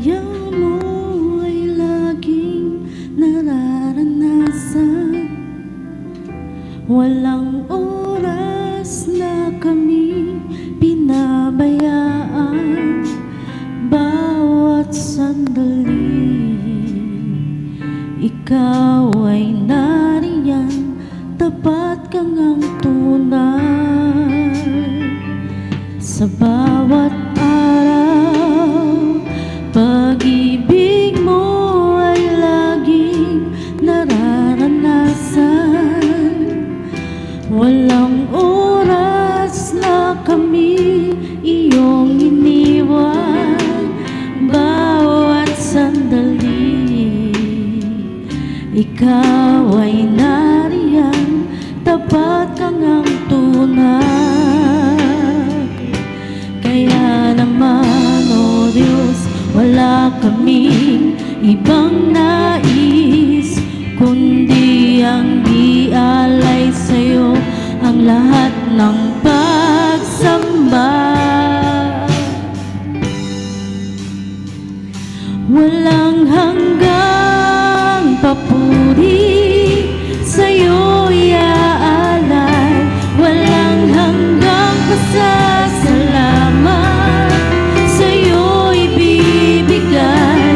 ligaya mo ay laging nararanasan. Walang oras na kami pinabayaan. Bawat sandali ikaw ay nariyan, tapat kang ang tunay. Sa bawat araw, pag-ibig mo ay laging nararanasan. Walang oras na kami iyong iniwan. Bawat sandali ikaw ay nariyan, tapat kang ang tunay. Kaya naman, O Diyos, wala kaming ibang nais kundi ang ialay sa'yo ang lahat ng pagsamba. Walang hanggang papuri sa'yo iaalay, walang hanggang pasasalamat sa'yo ibibigay.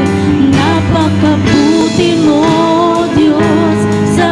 Napakabuti mo, Diyos, sa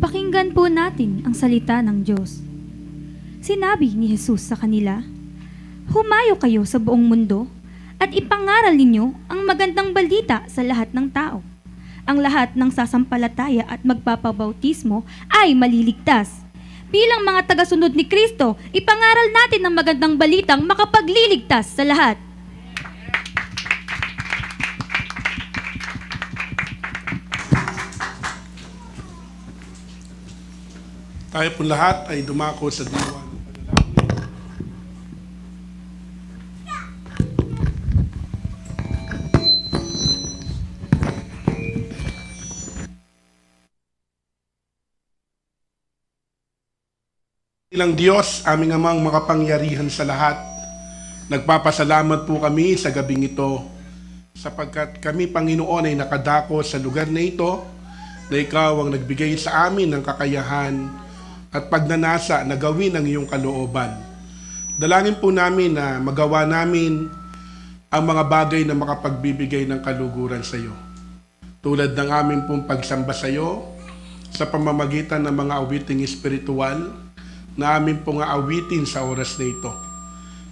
Pakinggan po natin ang salita ng Diyos. Sinabi ni Jesus sa kanila, "Humayo kayo sa buong mundo at ipangaral ninyo ang magandang balita sa lahat ng tao. Ang lahat ng sasampalataya at magpapabautismo ay maliligtas. Bilang mga tagasunod ni Kristo, ipangaral natin ang magandang balitang makapagliligtas sa lahat." Tayo po lahat ay dumako sa diwa ng panalangin. Ilang Diyos, aming amang makapangyarihan sa lahat, nagpapasalamat po kami sa gabing ito sapagkat kami, Panginoon, ay nakadako sa lugar na ito na Ikaw ang nagbigay sa amin ng kakayahan at pagnanasa na gawin ang iyong kalooban. Dalangin po namin na magawa namin ang mga bagay na makapagbibigay ng kaluguran sa iyo. Tulad ng aming pong pagsamba sa iyo sa pamamagitan ng mga awiting espiritual na amin pong aawitin sa oras na ito.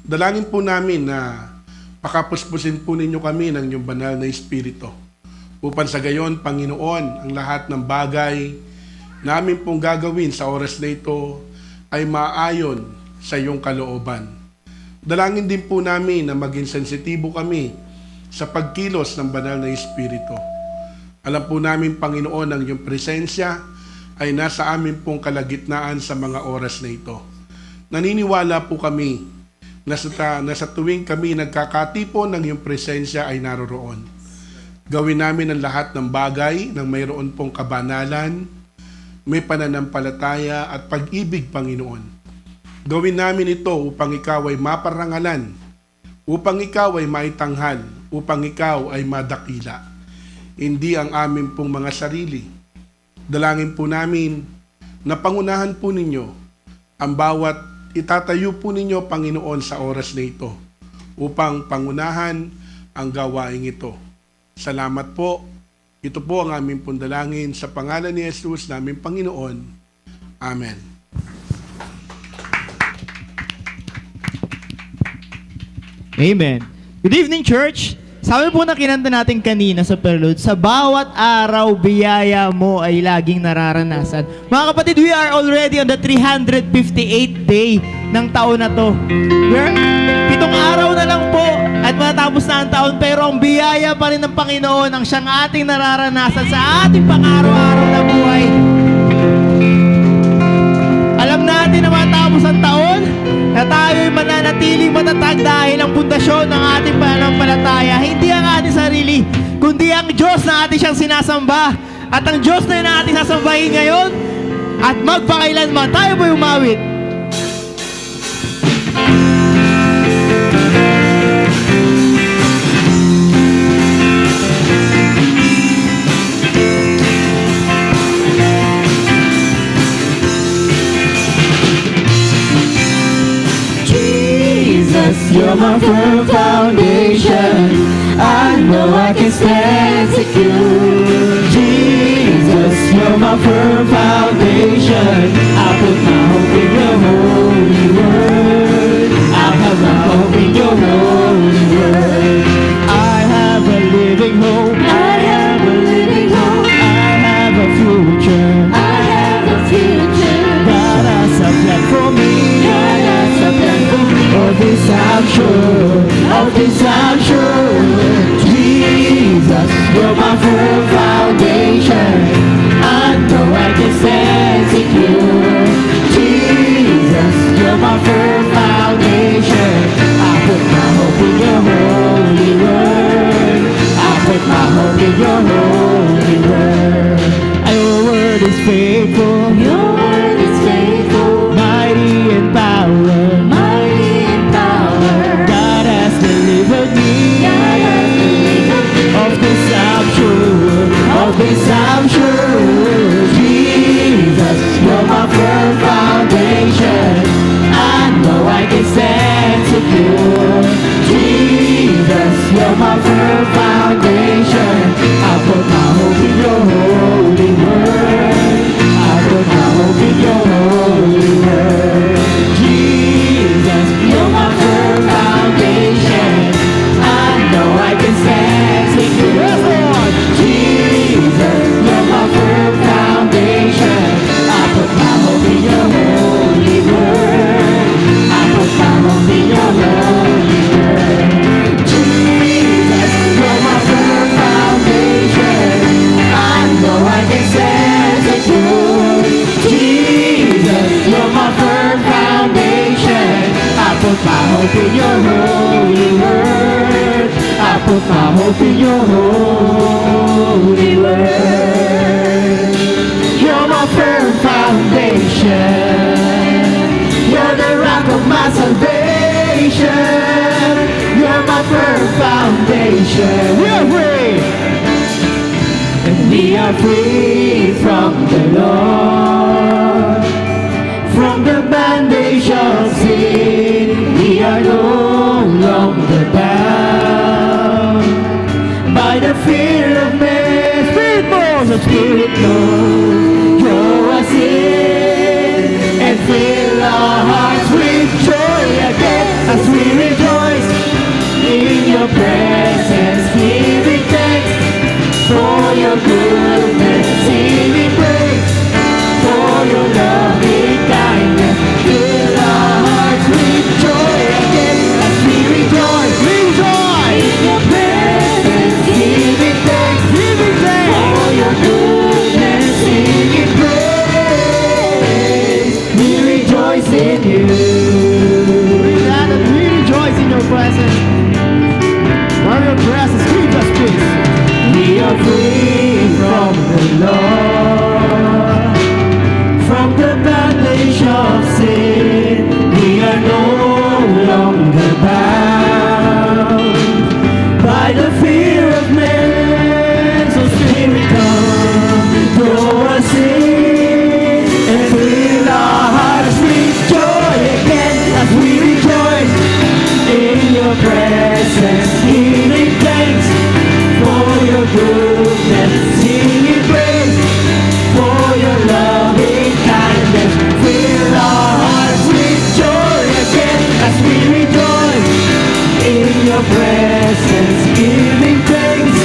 Dalangin po namin na pakapuspusin po ninyo kami ng iyong banal na Espiritu upang sa gayon, Panginoon, ang lahat ng bagay namin pong gagawin sa oras na ito ay maayon sa iyong kalooban. Dalangin din po namin na maging sensitibo kami sa pagkilos ng banal na Espiritu. Alam po namin, Panginoon, ang iyong presensya ay nasa amin pong kalagitnaan sa mga oras na ito. Naniniwala po kami na sa tuwing kami nagkakatipon ng iyong presensya ay naroroon. Gawin namin ang lahat ng bagay ng mayroon pong kabanalan, may pananampalataya at pag-ibig, Panginoon. Gawin namin ito upang ikaw ay maparangalan, upang ikaw ay maitanghal, upang ikaw ay madakila. Hindi ang amin pong mga sarili. Dalangin po namin na pangunahan po ninyo ang bawat itatayo po ninyo, Panginoon, sa oras na ito upang pangunahan ang gawaing ito. Salamat po. Ito po ang aming pong dalangin sa pangalan ni Jesus, naming Panginoon. Amen. Amen. Good evening, church. Sabi po na kinanta natin kanina sa prelude, sa bawat araw, biyaya mo ay laging nararanasan. Mga kapatid, we are already on the 358th day ng taon na to. We're 7 araw na lang po at matapos na ang taon, pero ang biyaya pa rin ng Panginoon ang siyang ating nararanasan sa ating pang-araw-araw na buhay. Alam natin na matapos ang taon, na tayo'y mananatiling matatag dahil ang pundasyon ng ating pananampalataya, hindi ang ating sarili, kundi ang Diyos na ating siyang sinasamba. At ang Diyos na yun na ating sasambahin ngayon at magpakailanman. Tayo po'y umawit. You're my firm foundation. I know I can stand secure. Jesus, you're my firm foundation. I put my hope in your holy word. I have my hope in your holy word. I have a living hope. I have a living hope. I have a future. I have a future. God has a plan for me. God has a plan for me. Of this I'm sure. Of this I'm sure. Jesus, you're my firm foundation. I know I can stand secure. Jesus, you're my firm foundation. I put my hope in your holy word. I put my hope in your holy word. Your word is faithful. Your word is faithful. Mighty in power. Mighty in power. God has delivered me. put my hope in your holy word. I put my hope in your holy word. You're my firm foundation. You're the rock of my salvation. You're my firm foundation. We are free. And we are free from the Lord. From the bondage of sin, we are no longer bound by the fear of man. Spirit knows, the Spirit knows. Draw us in and fill our hearts with joy again as we rejoice in your presence, giving thanks for your goodness, singing praise for your loving kindness. Fill our hearts with joy again as we rejoice in your presence, giving thanks for your goodness, singing praise. We rejoice in you. We rejoice in your presence. For your presence, give us peace. We are free from the Lord, from the bondage of sin. We are no longer bound by the fear of man. So Spirit, come, draw us in and fill our hearts with joy again as we rejoice in your presence, giving thanks for your goodness, singing praise for your loving kindness. Fill our hearts with joy again as we rejoice in your presence, giving thanks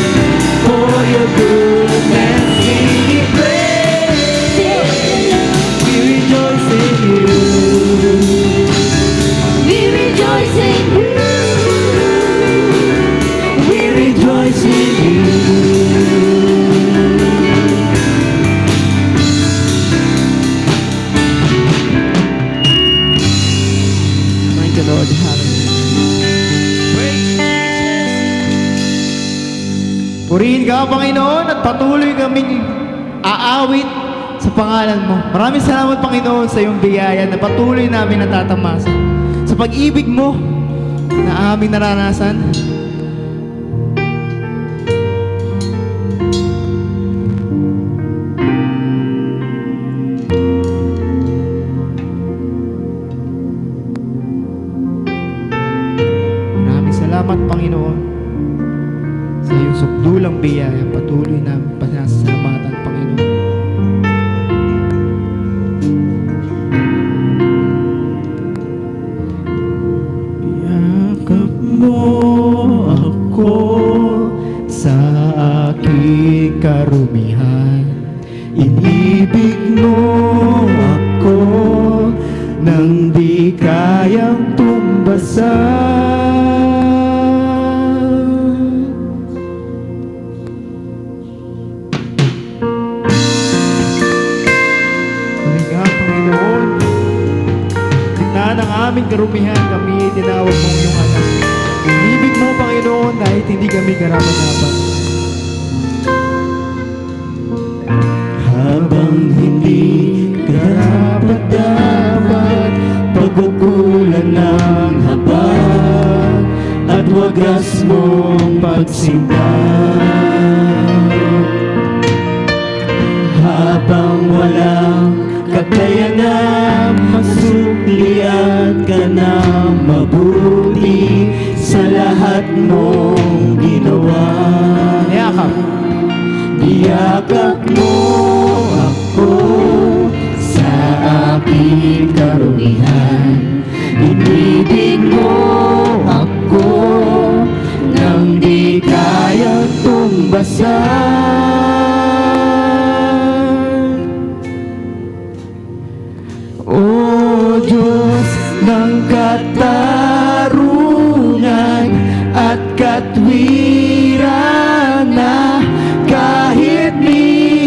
for your goodness, singing praise. We rejoice in you. We rejoice in you. We rejoice in you. Thank you, Lord. Purihin ka, Panginoon, at patuloy kaming aawit sa pangalan mo. Maraming salamat, Panginoon, sa iyong biyaya na patuloy namin natatamasa. Sa pag-ibig mo na aming naranasan. Maraming salamat, Panginoon, sa iyong sukdulang biyaya. Patuloy namin panasalamatan, Panginoon. Yakap mo ako sa aking karumihan. Inibig mo ako nang di kayang tumbasan. Halika, Panginoon, gitna ng aming karumihan, kami tinawag mong iyong anak. Inibig mo, Panginoon, kahit hindi kami karapat-dapat. Habang hindi karapat-dapat, pagkukulan ng habag at wagas mong pagsinta. Habang walang kakayanan, masuklian ka na mabuti sa lahat mong ginawa. Yakap. Iyakap mo ako sa aking karumihan. Inibig mo ako nang di kayang tumbasan. O Diyos ng katarungan at katwiran na kahit minsan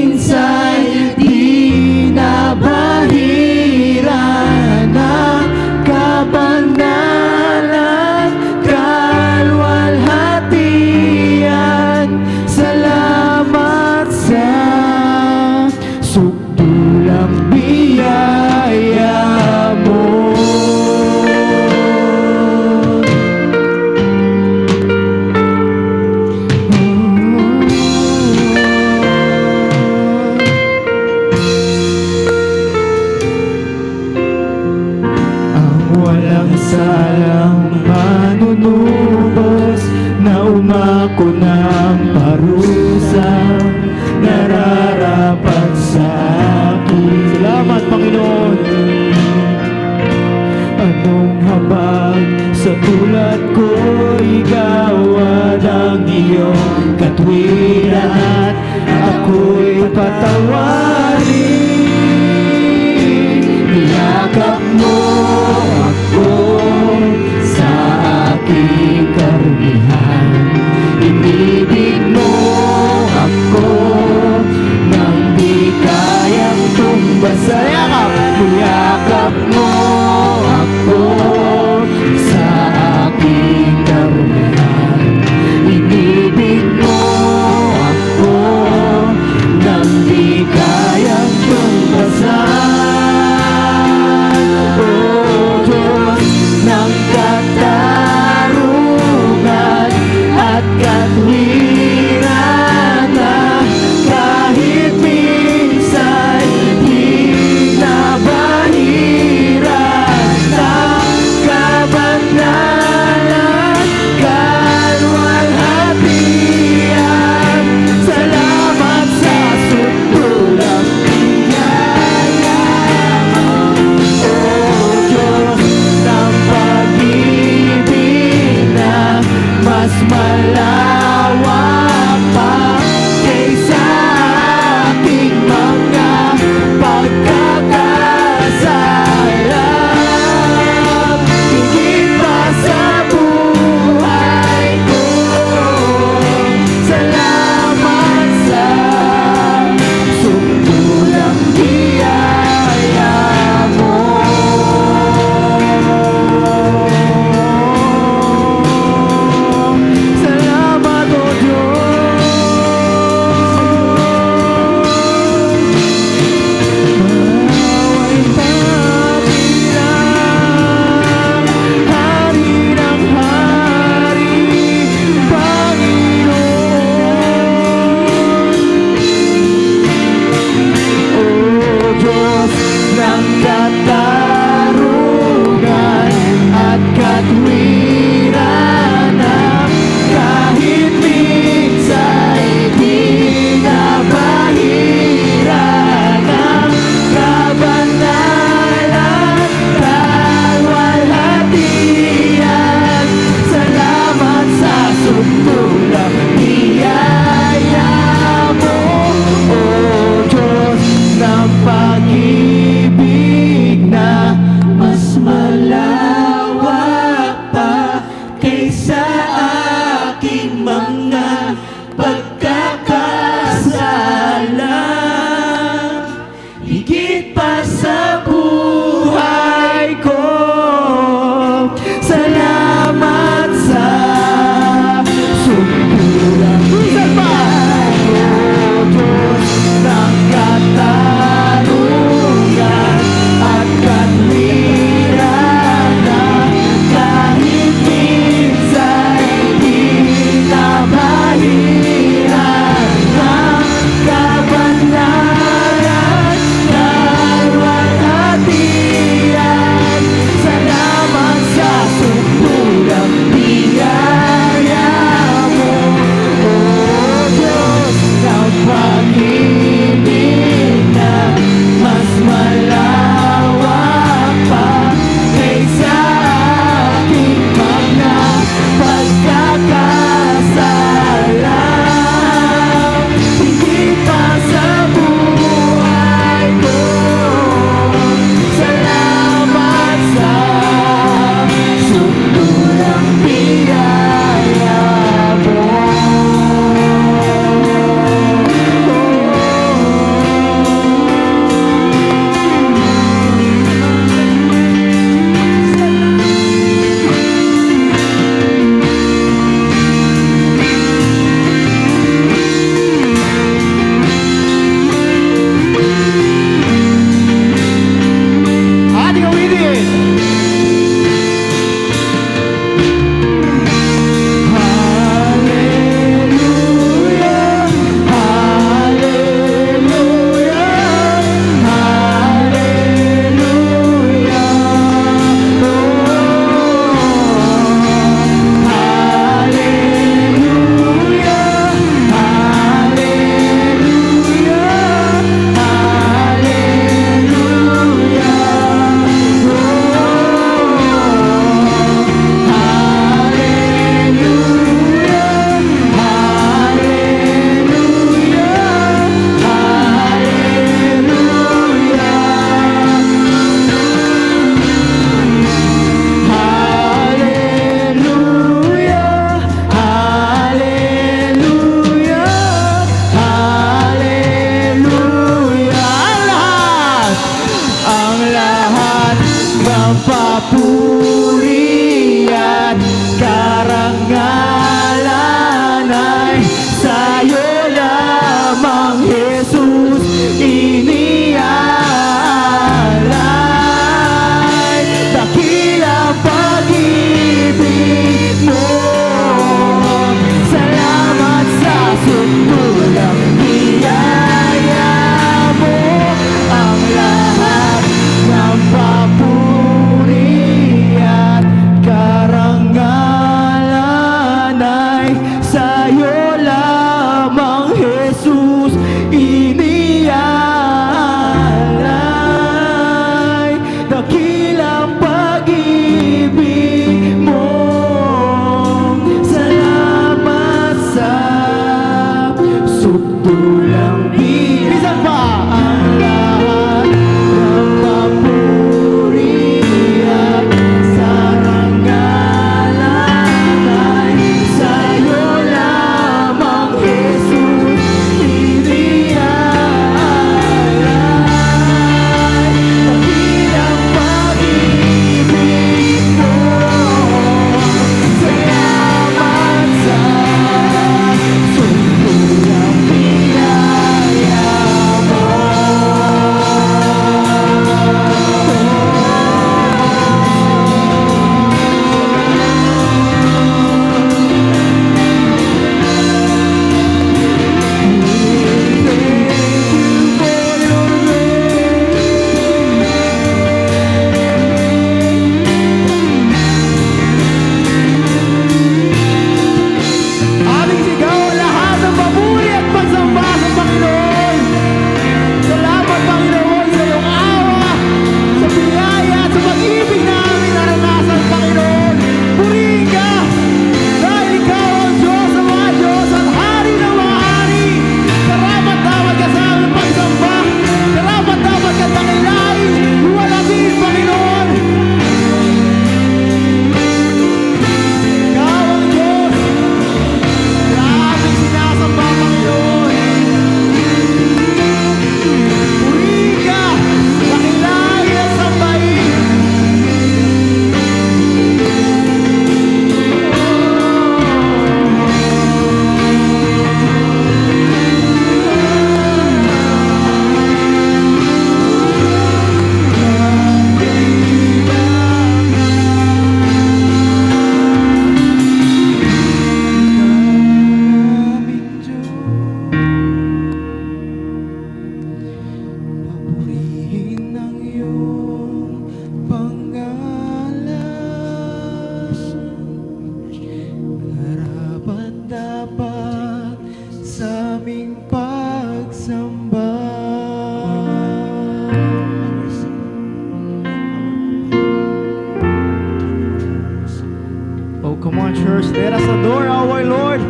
verse. Let us adore our Lord.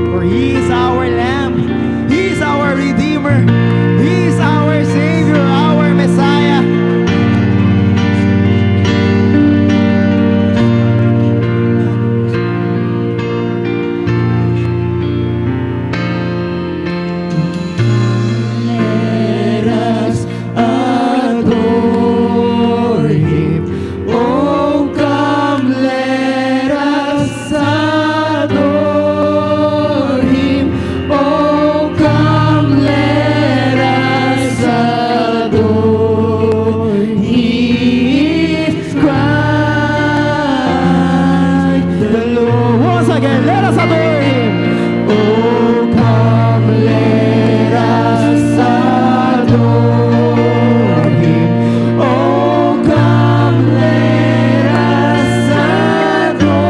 For He is our Lamb. He is our Redeemer. He is our Savior, our Messiah. Let us adore Him. Oh, come, let us adore Him. Oh, come, let us adore Him. He is Christ the Lord. Once again, let us adore Him. Oh, come, let us adore Him. Oh, come, let us adore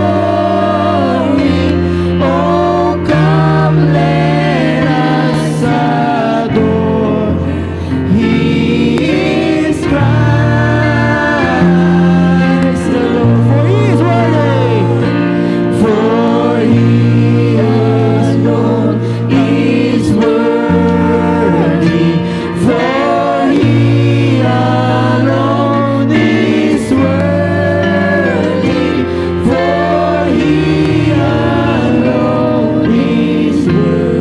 Him. Oh, come, let us adore Him. He is Christ the Lord, for He is worthy. For He alone is worthy. For He alone is worthy. For He alone is worthy.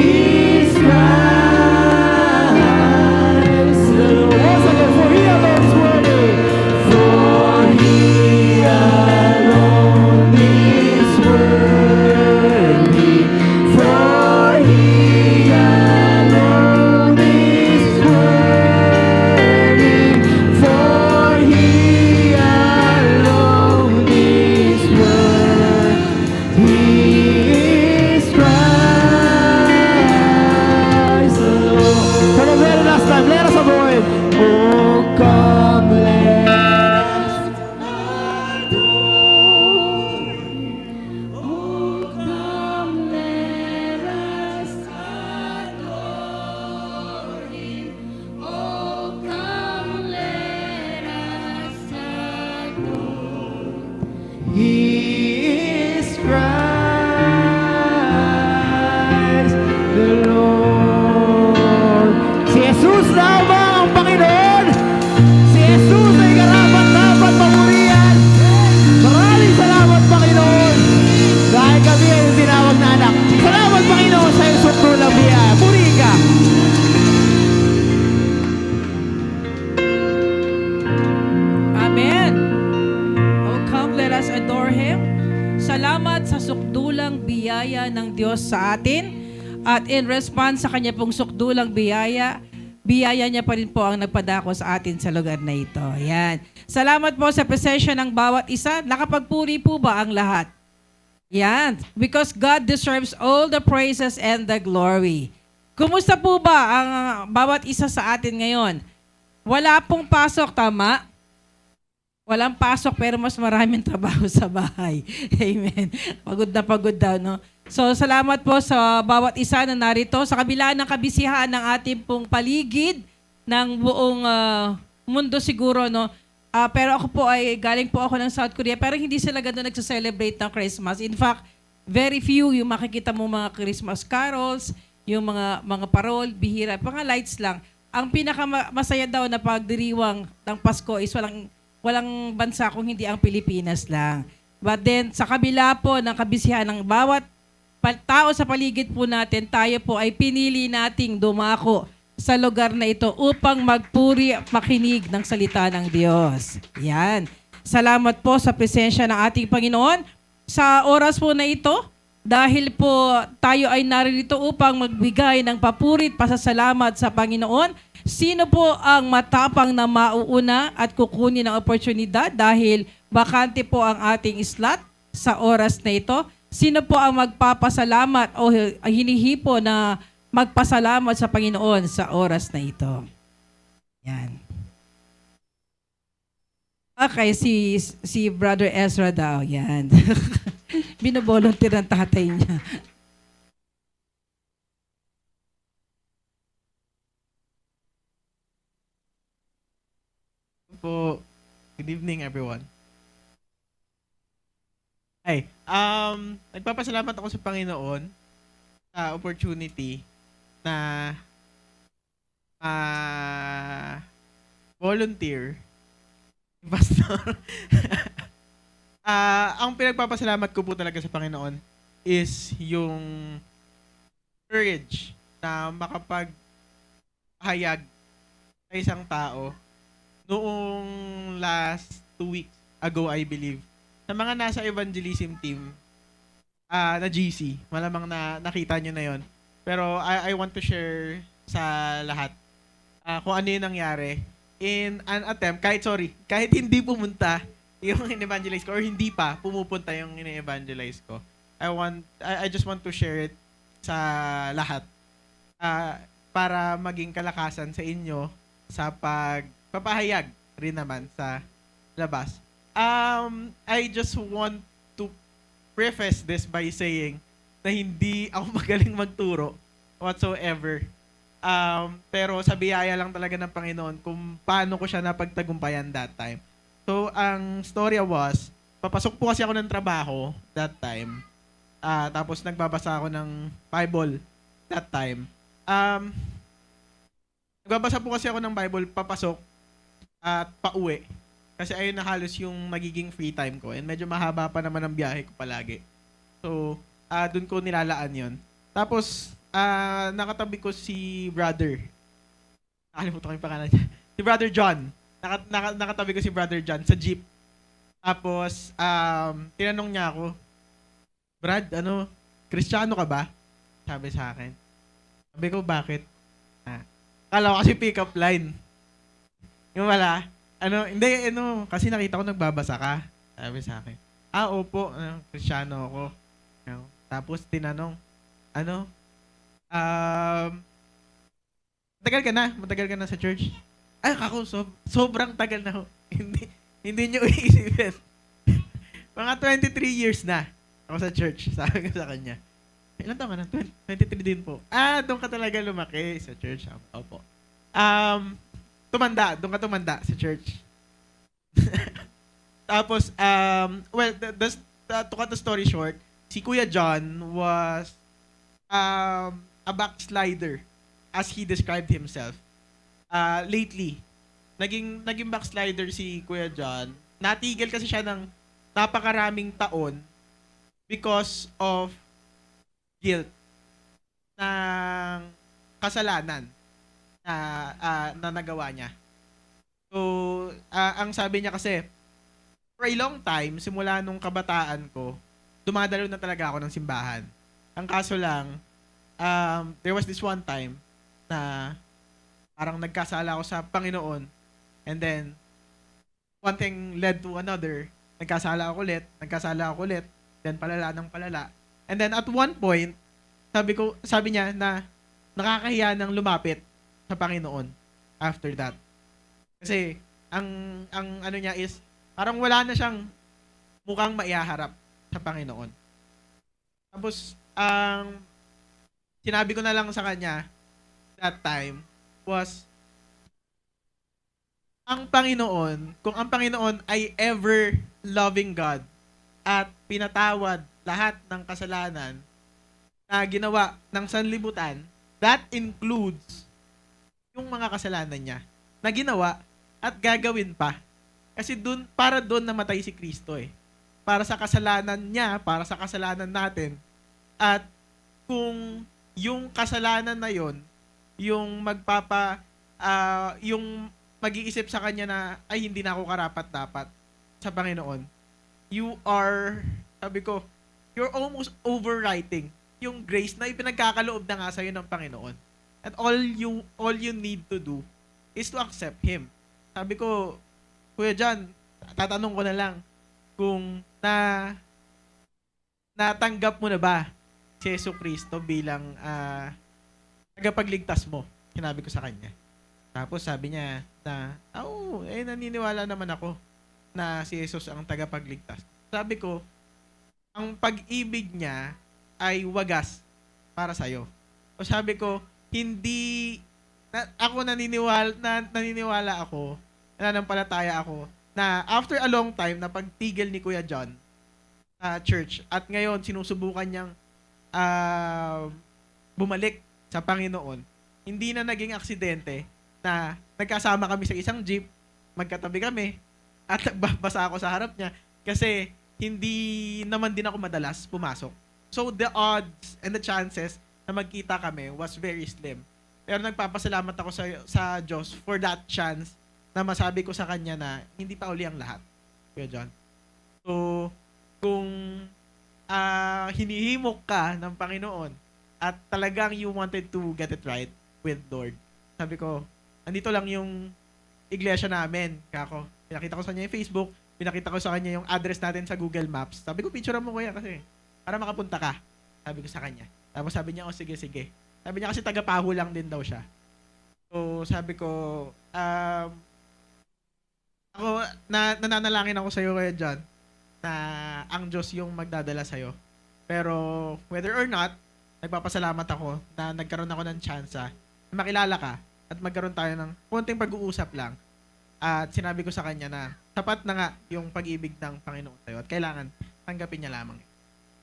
Is Christ the Lord. Once again, for He alone is worthy. For He alone is worthy. For He alone is worthy. For He alone is worthy. Is Christ the Lord. For the very last time, let us adore Him. Oh, come, let us adore Him. Oh, come, let us adore Him. Oh, come, let us adore Him. He is Christ the Lord. Si Jesus daw ba ang Panginoon? Si Jesus ay karapat-dapat papurihan. Maraming salamat, Panginoon. Dahil kami ay tinawag na anak. Salamat, Panginoon, sa iyong sukdulang biyaya. Puri ka. Amen. Oh, come, let us adore Him. Salamat sa sukdulang biyaya ng Diyos sa atin. At in response sa Kanya pong sukdulang biyaya niya pa rin po ang nagpadako sa atin sa lugar na ito. Yan. Salamat po sa presensya ng bawat isa. Nakapagpuri po ba ang lahat? Yan. Because God deserves all the praises and the glory. Kumusta po ba ang bawat isa sa atin ngayon? Wala pong pasok, tama? Walang pasok pero mas maraming trabaho sa bahay. Amen. Pagod daw, no? So, salamat po sa bawat isa na narito. Sa kabila ng kabisihan ng ating pong paligid, ng buong mundo siguro, no? Pero ako po ay, galing po ako ng South Korea, pero hindi sila gano'n nagsa-celebrate ng Christmas. In fact, very few yung makikita mo mga Christmas carols, yung mga parol, bihira, mga lights lang. Ang pinakamasaya daw na pagdiriwang ng Pasko is walang bansa kung hindi ang Pilipinas lang. But then, sa kabila po ng kabisihan ng bawat tao sa paligid po natin, tayo po ay pinili nating dumako sa lugar na ito upang magpuri at makinig ng salita ng Diyos. Yan. Salamat po sa presensya ng ating Panginoon. Sa oras po na ito, dahil po tayo ay narito upang magbigay ng papuri at pasasalamat sa Panginoon, sino po ang matapang na mauuna at kukunin ang oportunidad dahil bakante po ang ating slot sa oras na ito? Sino po ang magpapasalamat o hinihipo na magpasalamat sa Panginoon sa oras na ito? Yan. Okay, si Brother Ezra daw. Yan. Binovolunteer ang tatay niya. Po, good evening everyone. Nagpapasalamat ako sa Panginoon sa opportunity na volunteer, pastor. Ang pinagpapasalamat ko po talaga sa Panginoon is yung courage na makapagpahayag sa isang tao noong last 2 weeks ago, I believe. Sa mga nasa evangelism team na GC, malamang na nakita nyo na yon. Pero I want to share sa lahat kung ano yung nangyari in an attempt, kahit hindi pumunta yung in-evangelize ko or hindi pa pumupunta yung in-evangelize ko. I just want to share it sa lahat para maging kalakasan sa inyo sa pagpapahayag rin naman sa labas. I just want to preface this by saying na hindi ako magaling magturo whatsoever. Pero sa biyaya lang talaga ng Panginoon kung paano ko siya napagtagumpayan that time. So, ang storya was, papasok po kasi ako ng trabaho that time. Tapos nagbabasa ako ng Bible that time. Nagbabasa po kasi ako ng Bible, papasok at pauwi. Kasi ayun na halos yung magiging free time ko. And medyo mahaba pa naman ang biyahe ko palagi. So, dun ko nilalaan yon. Tapos, nakatabi ko si brother. Nakalimutan ko yung pangalan niya. Si Brother John. Nakatabi ko si Brother John sa jeep. Tapos, tinanong niya ako, Brad, Kristiyano ka ba? Sabi sa akin. Sabi ko, bakit? Kala ko kasi pick-up line. Yung wala, hindi, kasi nakita ko nagbabasa ka. Sabi sa akin. Opo, Kristiyano ako. Tapos, tinanong, matagal ka na sa church? Ako, sobrang tagal na ho. Hindi nyo iisipin. Mga 23 years na ako sa church. Sabi ko sa kanya. Ilan taon ka na? 23 din po. Doon ka talaga lumaki sa church. Opo. Doon ka tumanda sa church. Tapos, to cut the story short, si Kuya John was a backslider as he described himself. Lately, naging backslider si Kuya John. Natigil kasi siya ng napakaraming taon because of guilt ng kasalanan na nagawa niya. So, ang sabi niya kasi, for a long time, simula nung kabataan ko, dumadalo na talaga ako ng simbahan. Ang kaso lang, there was this one time na parang nagkasala ako sa Panginoon, and then one thing led to another. Nagkasala ako ulit, then palala ng palala. And then at one point, sabi niya na nakakahiya nang lumapit sa Panginoon after that. Kasi ang ano niya is parang wala na siyang mukhang maihaharap sa Panginoon. Tapos sinabi ko na lang sa kanya that time was kung ang Panginoon ay ever loving God at pinatawad lahat ng kasalanan na ginawa ng sanlibutan, that includes yung mga kasalanan niya na ginawa at gagawin pa. Kasi para doon namatay si Kristo eh. Para sa kasalanan niya, para sa kasalanan natin. At kung yung kasalanan na yon, yung yung mag-iisip sa kanya na, ay, hindi na ako karapat-dapat sa Panginoon, you're almost overwriting yung grace na ipinagkakaloob na nga sa'yo ng Panginoon. And all you need to do is to accept Him. Sabi ko, Kuya John, tatanong ko na lang kung natanggap mo na ba si Yesu Cristo bilang tagapagligtas mo? Sinabi ko sa kanya. Tapos sabi niya na, naniniwala naman ako na si Jesus ang tagapagligtas. Sabi ko, ang pag-ibig niya ay wagas para sa'yo. O sabi ko, naniniwala ako, nananampalataya ako, na after a long time na pagtigil ni Kuya John, church. At ngayon, sinusubukan niyang bumalik sa Panginoon. Hindi na naging aksidente na nagkasama kami sa isang jeep, magkatabi kami, at nagbabasa ako sa harap niya kasi hindi naman din ako madalas pumasok. So the odds and the chances na magkita kami was very slim. Pero nagpapasalamat ako sa Diyos for that chance na masabi ko sa kanya na hindi pa uli ang lahat. Kuya John. So, kung hinihimok ka ng Panginoon at talagang you wanted to get it right with Lord, sabi ko, andito lang yung iglesia namin. Kako, pinakita ko sa kanya yung Facebook, pinakita ko sa kanya yung address natin sa Google Maps. Sabi ko, picture mo kuya kasi para makapunta ka. Sabi ko sa kanya. Tapos sabi niya, oh sige, sige. Sabi niya kasi taga-Pahu lang din daw siya. So, sabi ko, ako, nananalangin ako sa'yo Kuya John na ang Diyos yung magdadala sa'yo. Pero, whether or not, nagpapasalamat ako na nagkaroon ako ng tsansa na makilala ka at magkaroon tayo ng konting pag-uusap lang. At sinabi ko sa kanya na sapat na nga yung pag-ibig ng Panginoon sa'yo at kailangan tanggapin niya lamang.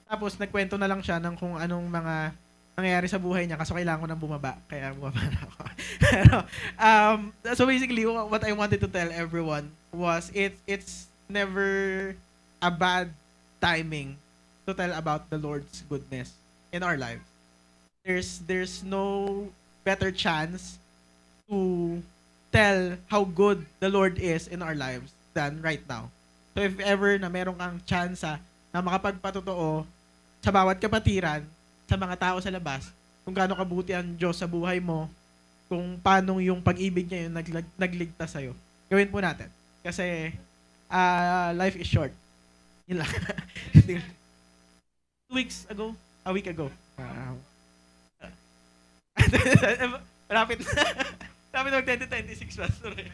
Tapos, nagkwento na lang siya ng kung anong mga nangyayari sa buhay niya kasi kailangan ko nang bumaba. Kaya bumaba na ako. Pero, so basically, what I wanted to tell everyone was it's never a bad timing to tell about the Lord's goodness in our lives. There's no better chance to tell how good the Lord is in our lives than right now. So if ever na meron kang chance na makapagpatotoo sa bawat kapatiran, sa mga tao sa labas, kung gaano kabuti ang Diyos sa buhay mo, kung paano yung pag-ibig niya yung nagligtas sa'yo. Gawin po natin. Kasi life is short. Yun lang. 2 weeks ago, a week ago. Rapid Rapid mag 2026 pa. Sorry.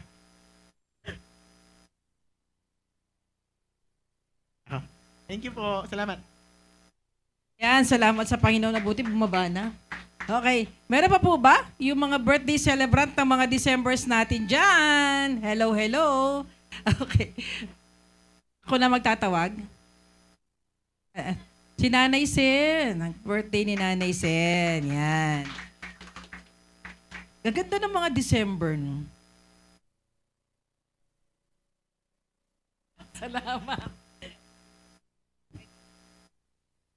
Thank you po. Salamat. Yan, salamat sa Panginoon na buti bumaba na. Okay. Meron pa po ba yung mga birthday celebrant ng mga Decembers natin dyan? Hello, hello. Okay. Ako na magtatawag. Si Nanay Sen. Ang birthday ni Nanay Sen. Yan. Gaganda ng mga December, no? Salamat.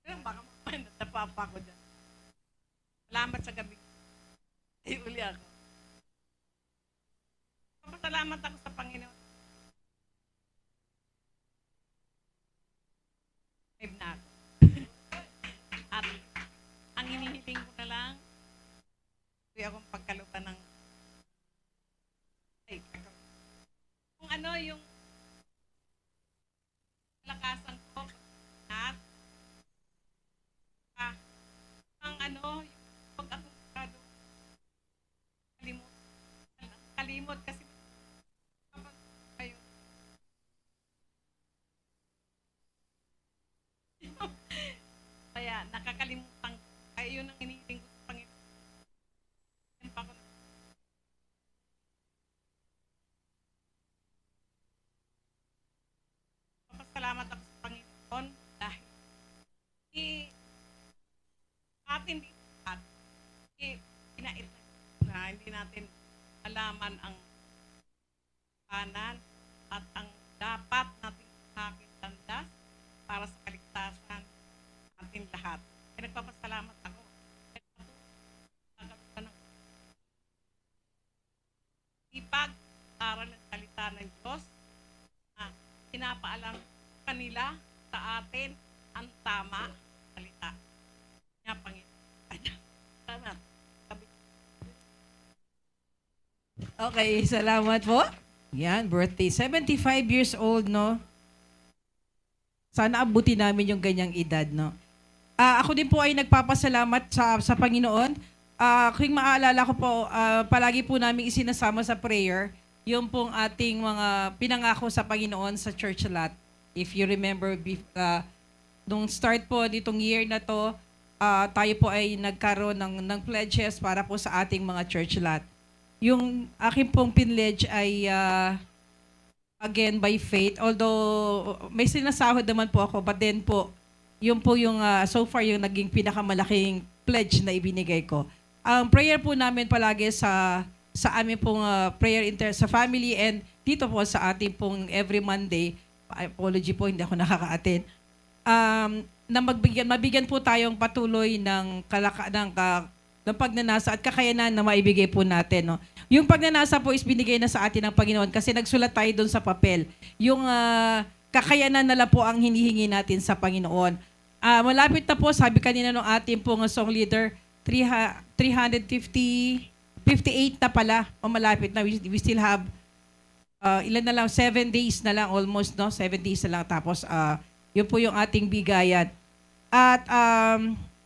Baka napapa ko dyan. Salamat sa gabi. Ay, uli ako. Salamat ako sa Panginoon. Live na ako. At ang hinihiling ko na lang, hindi akong pagkalutan ng kung ano yung lakasan ko at ang ano yung pag-aplikado kalimot kasi kayo kaya nakakalimutan kaya yun ang hinihiling ko sa Panginoon. Salamat ako sa Panginoon dahil atin din at pinait na hindi natin alaman ang kanan at ang dapat natin sakit landas para sa kaligtasan natin lahat. Kaya nagpapasalamat ako. Ipag-aral ng salita ng Diyos na pinapaalam kanila sa atin ang tama salita niya, Panginoon. Salamat. Okay, salamat po. Yan, birthday. 75 years old, no? Sana abutin namin yung ganyang edad, no? Ako din po ay nagpapasalamat sa Panginoon. Kung maaalala ko po, palagi po namin isinasama sa prayer yung pong ating mga pinangako sa Panginoon sa church lot. If you remember, nung start po nitong year na to, tayo po ay nagkaroon ng pledges para po sa ating mga church lot. Yung aking pong pinledge ay again by faith, although may sinasahod naman po ako, but then po, Yun po yung so far yung naging pinakamalaking pledge na ibinigay ko. Ang prayer po namin palagi sa amin pong sa family and dito po sa ating pong every Monday, apology po, hindi ako nakaka-attend, na mabigyan po tayong patuloy ng ng pagnanasa at kakayanan na maibigay po natin. No? Yung pagnanasa po is binigay na sa atin ng Panginoon kasi nagsulat tayo doon sa papel. Yung kakayanan na lang po ang hinihingi natin sa Panginoon. Malapit na po, sabi kanina ng ating pong song leader, 358 na pala, malapit na. We still have, ilan na lang, 7 days na lang almost, no? 7 days na lang. Tapos, yun po yung ating bigayan. At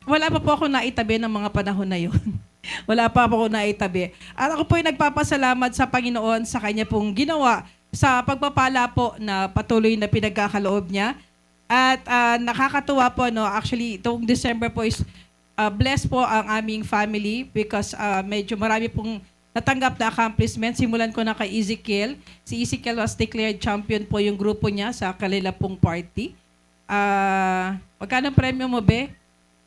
wala pa po ako naitabi ng mga panahon na yun. Wala pa po ako naitabi. At ako po yung nagpapasalamat sa Panginoon sa kanya pong ginawa sa pagpapala po na patuloy na pinagkakaloob niya. At nakakatuwa po, no? Actually, itong December po is blessed po ang aming family because medyo marami pong natanggap na accomplishment. Simulan ko na kay Ezekiel. Si Ezekiel was declared champion po yung grupo niya sa kanila pong party. Magkano premyo mo, be?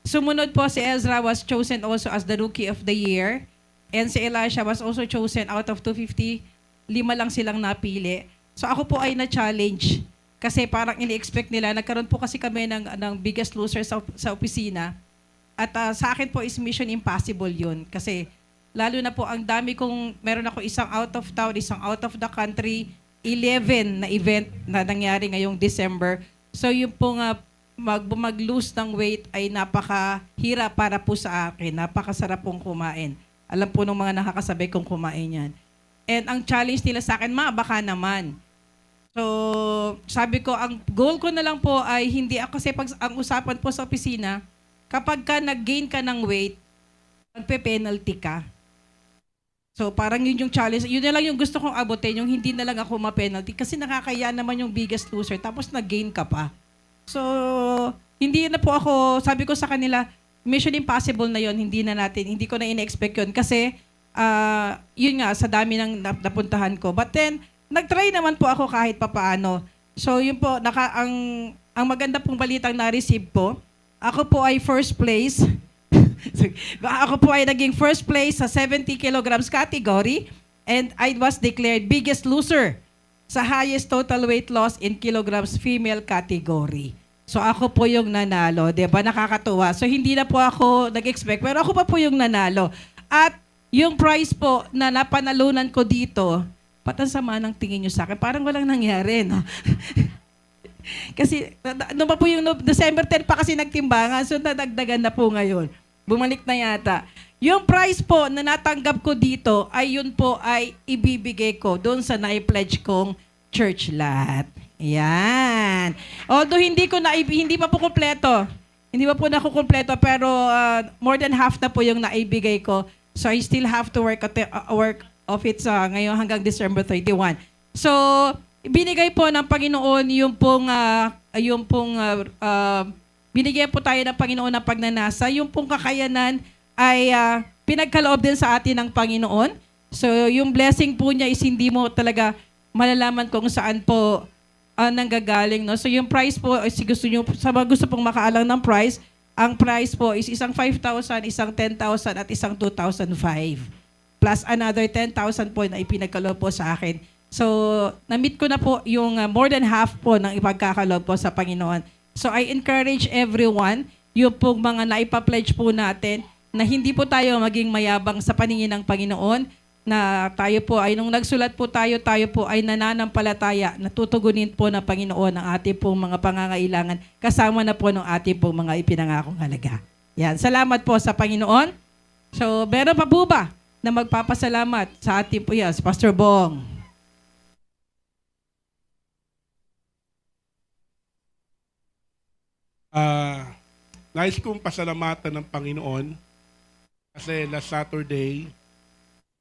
Sumunod po si Ezra was chosen also as the Rookie of the Year. And si Elisha was also chosen out of 250. 5 lang silang napili. So ako po ay na-challenge. Kasi parang ini-expect nila. Nagkaroon po kasi kami ng biggest loser sa opisina. At sa akin po is mission impossible yun. Kasi lalo na po ang dami kong, meron ako isang out of town, isang out of the country, 11 na event na nangyari ngayong December. So yung pong mag-lose ng weight ay napakahirap para po sa akin. Napakasarap pong kumain. Alam po ng mga nakakasabay kong kumain yan. And ang challenge nila sa akin, baka naman. So, sabi ko, ang goal ko na lang po ay hindi ako, kasi ang usapan po sa opisina, kapag ka nag-gain ka ng weight, magpe-penalty ka. So, parang yun yung challenge. Yun na lang yung gusto kong abutin, yung hindi na lang ako ma-penalty kasi nakakaya naman yung biggest loser tapos nag-gain ka pa. So, hindi na po ako, sabi ko sa kanila, mission impossible na yun, hindi ko na ina-expect yun kasi, yun nga, sa dami ng napuntahan ko. But then, nag-try naman po ako kahit papaano. So, yun po, ang maganda pong balitang na-receive po, ako po ay first place. Ako po ay naging first place sa 70 kilograms category and I was declared biggest loser sa highest total weight loss in kilograms female category. So ako po yung nanalo, 'di ba? Nakakatuwa. So hindi na po ako nag-expect, pero ako pa po yung nanalo. At yung prize po na napanalunan ko dito, patang sama ng tingin nyo sa akin, parang walang nangyari, no? Kasi, ano pa po yung December 10 pa kasi nagtimbangan, so nadagdagan na po ngayon. Bumalik na yata. Yung prize po na natanggap ko dito, ay yun po ay ibibigay ko doon sa na-pledge kong church lot. Yan. Although hindi pa po kumpleto. Hindi pa po nakukumpleto, pero more than half na po yung naibigay ko. So I still have to work of it ngayon hanggang December 31. So, binigay po ng Panginoon binigyan po tayo ng Panginoon ng pagnanasa. Yung pong kakayanan ay pinagkaloob din sa atin ng Panginoon. So, yung blessing po niya is hindi mo talaga malalaman kung saan po nanggagaling. No? So, yung price po, sa mga gusto pong makaalang ng price, ang price po is isang 5,000, isang 10,000, at isang 2,005. Plus another 10,000 po na ipinagkaloob po sa akin. So, na-meet ko na po yung more than half po ng ipagkakaloob po sa Panginoon. So, I encourage everyone, yung pong mga naipa-pledge po natin, na hindi po tayo maging mayabang sa paningin ng Panginoon, na tayo po ay, nung nagsulat po tayo po ay nananampalataya, natutugunin po ng Panginoon ang ating pong mga pangangailangan, kasama na po ng ating pong mga ipinangakong halaga. Yan. Salamat po sa Panginoon. So, meron pa po ba na magpapasalamat sa ating po yan, Pastor Bong? Nais kong pasalamatan ng Panginoon kasi last Saturday,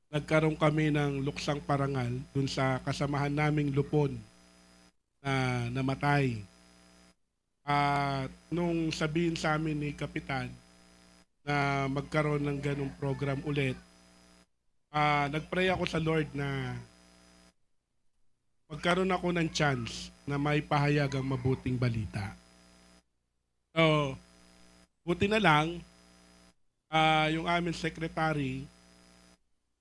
nagkaroon kami ng luksang parangal dun sa kasamahan naming Lupon na namatay. Nung sabihin sa amin ni Kapitan na magkaroon ng ganong program ulit, nagpray ako sa Lord na magkaroon ako ng chance na may pahayag ang mabuting balita. So, buti na lang, yung aming secretary,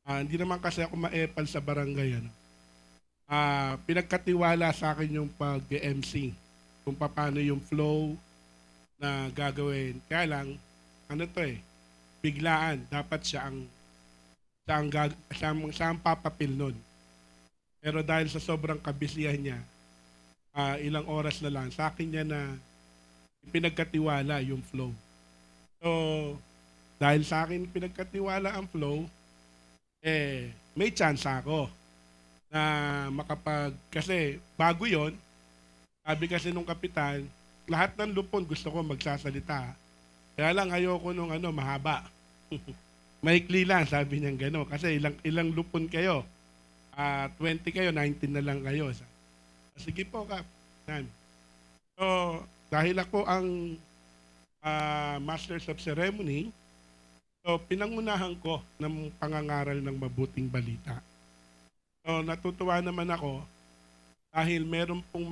hindi naman kasi ako maepal sa barangay. Ano. Pinagkatiwala sa akin yung pag-MC, kung paano yung flow na gagawin. Kaya lang, ano to biglaan. Dapat siya ang papapil nun. Pero dahil sa sobrang kabisihan niya, ilang oras na lang, sa akin niya na pinagkatiwala yung flow. So, dahil sa akin pinagkatiwala ang flow, may chance ako na kasi bago yon, sabi kasi nung kapitan, lahat ng lupon gusto ko magsasalita. Kaya lang ayoko nung mahaba. Maikli lang, sabi niya gano'n. Kasi ilang lupon kayo. 20 kayo, 19 na lang kayo. Sige po, Kap. So, dahil ako ang Masters of Ceremony, so pinangunahan ko ng pangangaral ng mabuting balita. So, natutuwa naman ako dahil meron pong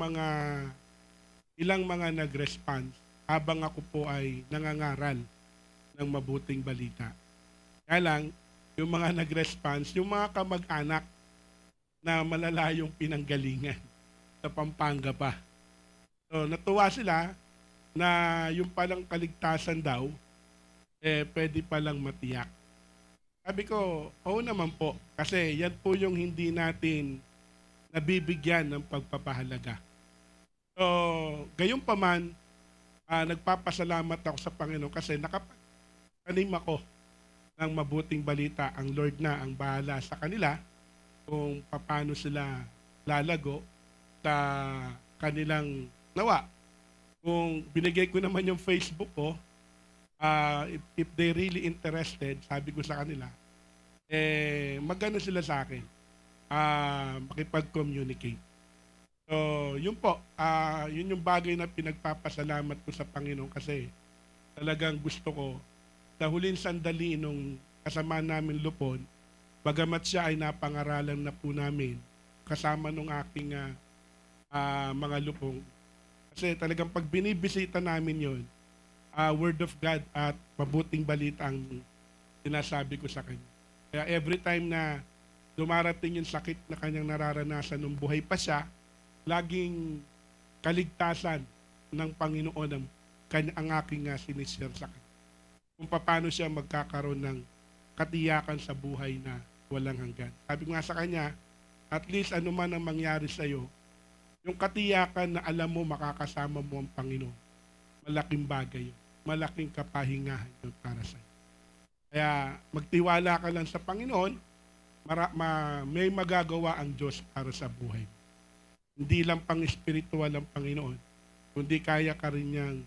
ilang mga nag-response habang ako po ay nangangaral ng mabuting balita. Kaya lang, yung mga nag-response, yung mga kamag-anak na malalayong pinanggalingan sa Pampanga pa. So, natuwa sila na yung palang kaligtasan daw, pwede palang matiyak. Sabi ko, oo naman po, kasi yan po yung hindi natin nabibigyan ng pagpapahalaga. So, gayon pa man, nagpapasalamat ako sa Panginoon kasi nakapag-tanim ako ng mabuting balita. Ang Lord na ang bahala sa kanila kung paano sila lalago sa kanilang nawa. Kung binigay ko naman yung Facebook ko, if they really interested, sabi ko sa kanila, magano sila sa akin, makipag-communicate. So, yun po, yun yung bagay na pinagpapasalamat ko sa Panginoon kasi talagang gusto ko sa huling sandali nung kasama namin lupon, bagamat siya ay napangaralan na po namin kasama nung aking mga lupong. Kasi talagang pag binibisita namin yon, word of God at mabuting balita ang sinasabi ko sa kanya. Kaya every time na dumarating yung sakit na kanyang nararanasan nung buhay pa siya, laging kaligtasan ng Panginoon ang aking sinishare sa kanya. Kung paano siya magkakaroon ng katiyakan sa buhay na walang hanggan. Sabi ko nga sa kanya, at least ano man ang mangyari sa iyo, yung katiyakan na alam mo makakasama mo ang Panginoon, malaking bagay yun. Malaking kapahingahan yun para sa iyo. Kaya magtiwala ka lang sa Panginoon, may magagawa ang Diyos para sa buhay mo. Hindi lang pang-spiritual ang Panginoon, kundi kaya ka rin niyang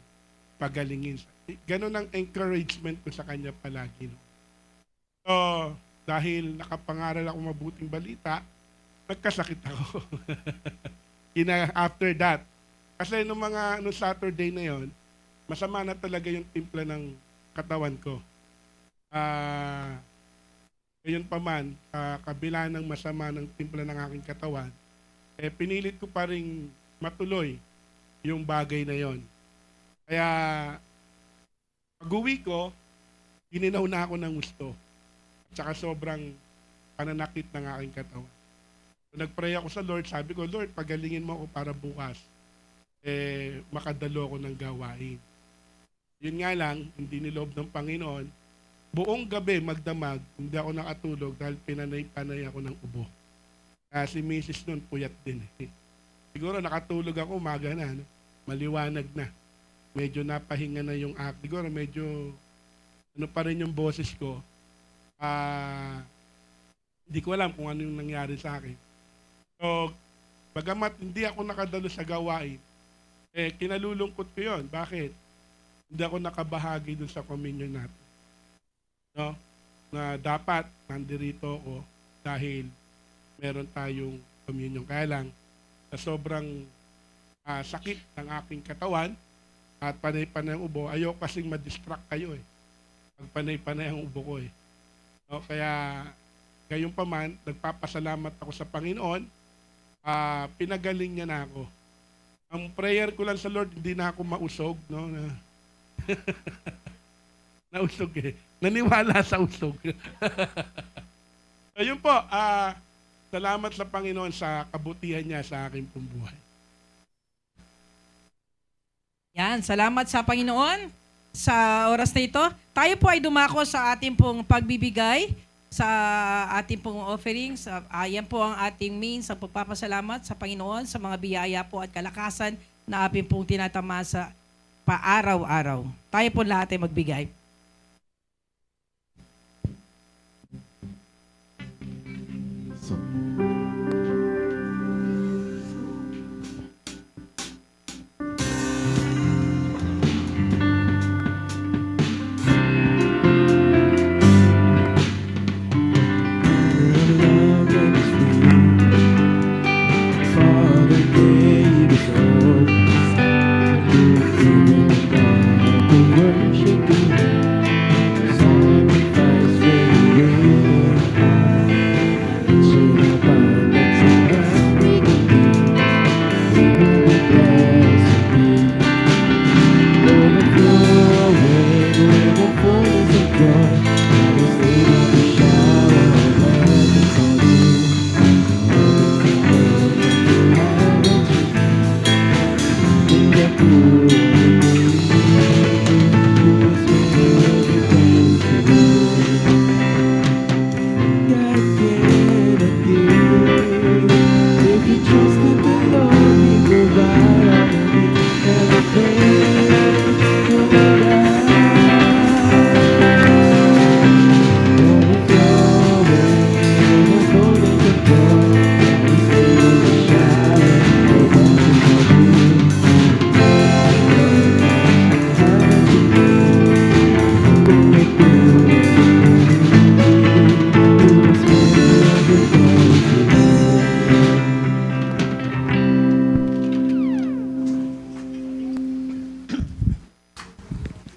pagalingin. Ganon ang encouragement ko sa kanya palagi. No? So, dahil nakapangaral ako mabuting balita, nagkasakit ako. After that, kasi nung Saturday na yon, masama na talaga yung timpla ng katawan ko. Ngayon pa man, kabila ng masama ng timpla ng aking katawan, pinilit ko pa rin matuloy yung bagay na yon. Kaya, pag-uwi ko, gininaw na ako ng gusto. At saka sobrang pananakit ng aking katawan. So, nagpray ako sa Lord, sabi ko, Lord, pagalingin mo ako para bukas, makadalo ako ng gawain. Yun nga lang, hindi niloob ng Panginoon. Buong gabi magdamag, hindi ako nakatulog dahil pinanay-panay ako ng ubo. Si Mrs. nun, puyat din. Siguro nakatulog ako, umaga na, maliwanag na. Medyo napahinga na yung siguro medyo pa rin yung boses ko. Hindi ko alam kung ano yung nangyari sa akin. So, bagamat hindi ako nakadalo sa gawain, kinalulungkot ko yun. Bakit? Hindi ako nakabahagi dun sa communion natin. No? Na dapat nandirito ako dahil meron tayong communion. Kaya lang, sa sobrang sakit ng aking katawan at panay-panay ang ubo, ayoko kasing ma-distract kayo Pag panay-panay ang ubo ko No? Kaya, gayon pa man, nagpapasalamat ako sa Panginoon, pinagaling niya na ako. Ang prayer ko lang sa Lord, hindi na ako mausog, no? Na Nausog eh. Naniwala sa usog. Ayun po, salamat sa Panginoon sa kabutihan niya sa aking pong buhay. Yan, salamat sa Panginoon sa oras na ito. Tayo po ay dumako sa ating pong pagbibigay, sa ating pong offerings. Yan po ang ating means ng pagpapasalamat sa Panginoon sa mga biyaya po at kalakasan na ating pong tinatamasa pa-araw-araw. Tayo po lahat ay magbigay.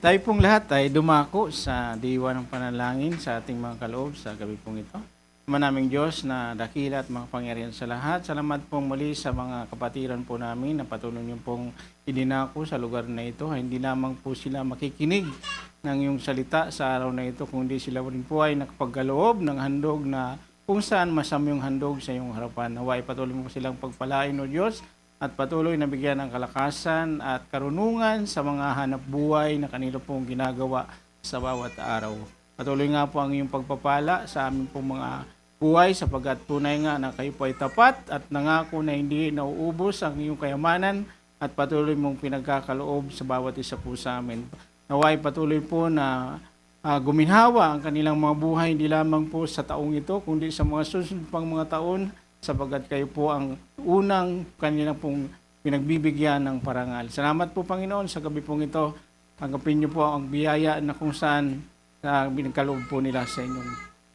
Tayo pong lahat ay dumako sa diwa ng panalangin sa ating mga kaloob sa gabi pong ito. Manaming Diyos na dakila at makapangyarihan sa lahat. Salamat pong muli sa mga kapatiran po namin na patuloy niyo pong idinako sa lugar na ito. Hindi lamang po sila makikinig ng iyong salita sa araw na ito, kundi sila rin po ay nakapagkaloob ng handog na kung saan masama yung handog sa iyong harapan. Naway patuloy mo silang pagpalain, O Diyos, at patuloy na bigyan ng kalakasan at karunungan sa mga hanap buhay na kanila pong ginagawa sa bawat araw. Patuloy nga po ang iyong pagpapala sa aming pong mga buhay sapagkat tunay nga na kayo po ay tapat at nangako na hindi nauubos ang iyong kayamanan at patuloy mong pinagkakaloob sa bawat isa po sa amin. Naway patuloy po na guminhawa ang kanilang mga buhay hindi lamang po sa taong ito kundi sa mga susunod pang mga taon sapagkat kayo po ang unang kanilang pong pinagbibigyan ng parangal. Salamat po Panginoon sa gabi pong ito. Tanggapin niyo po ang biyaya na kung saan binagkaloob po nila sa inyong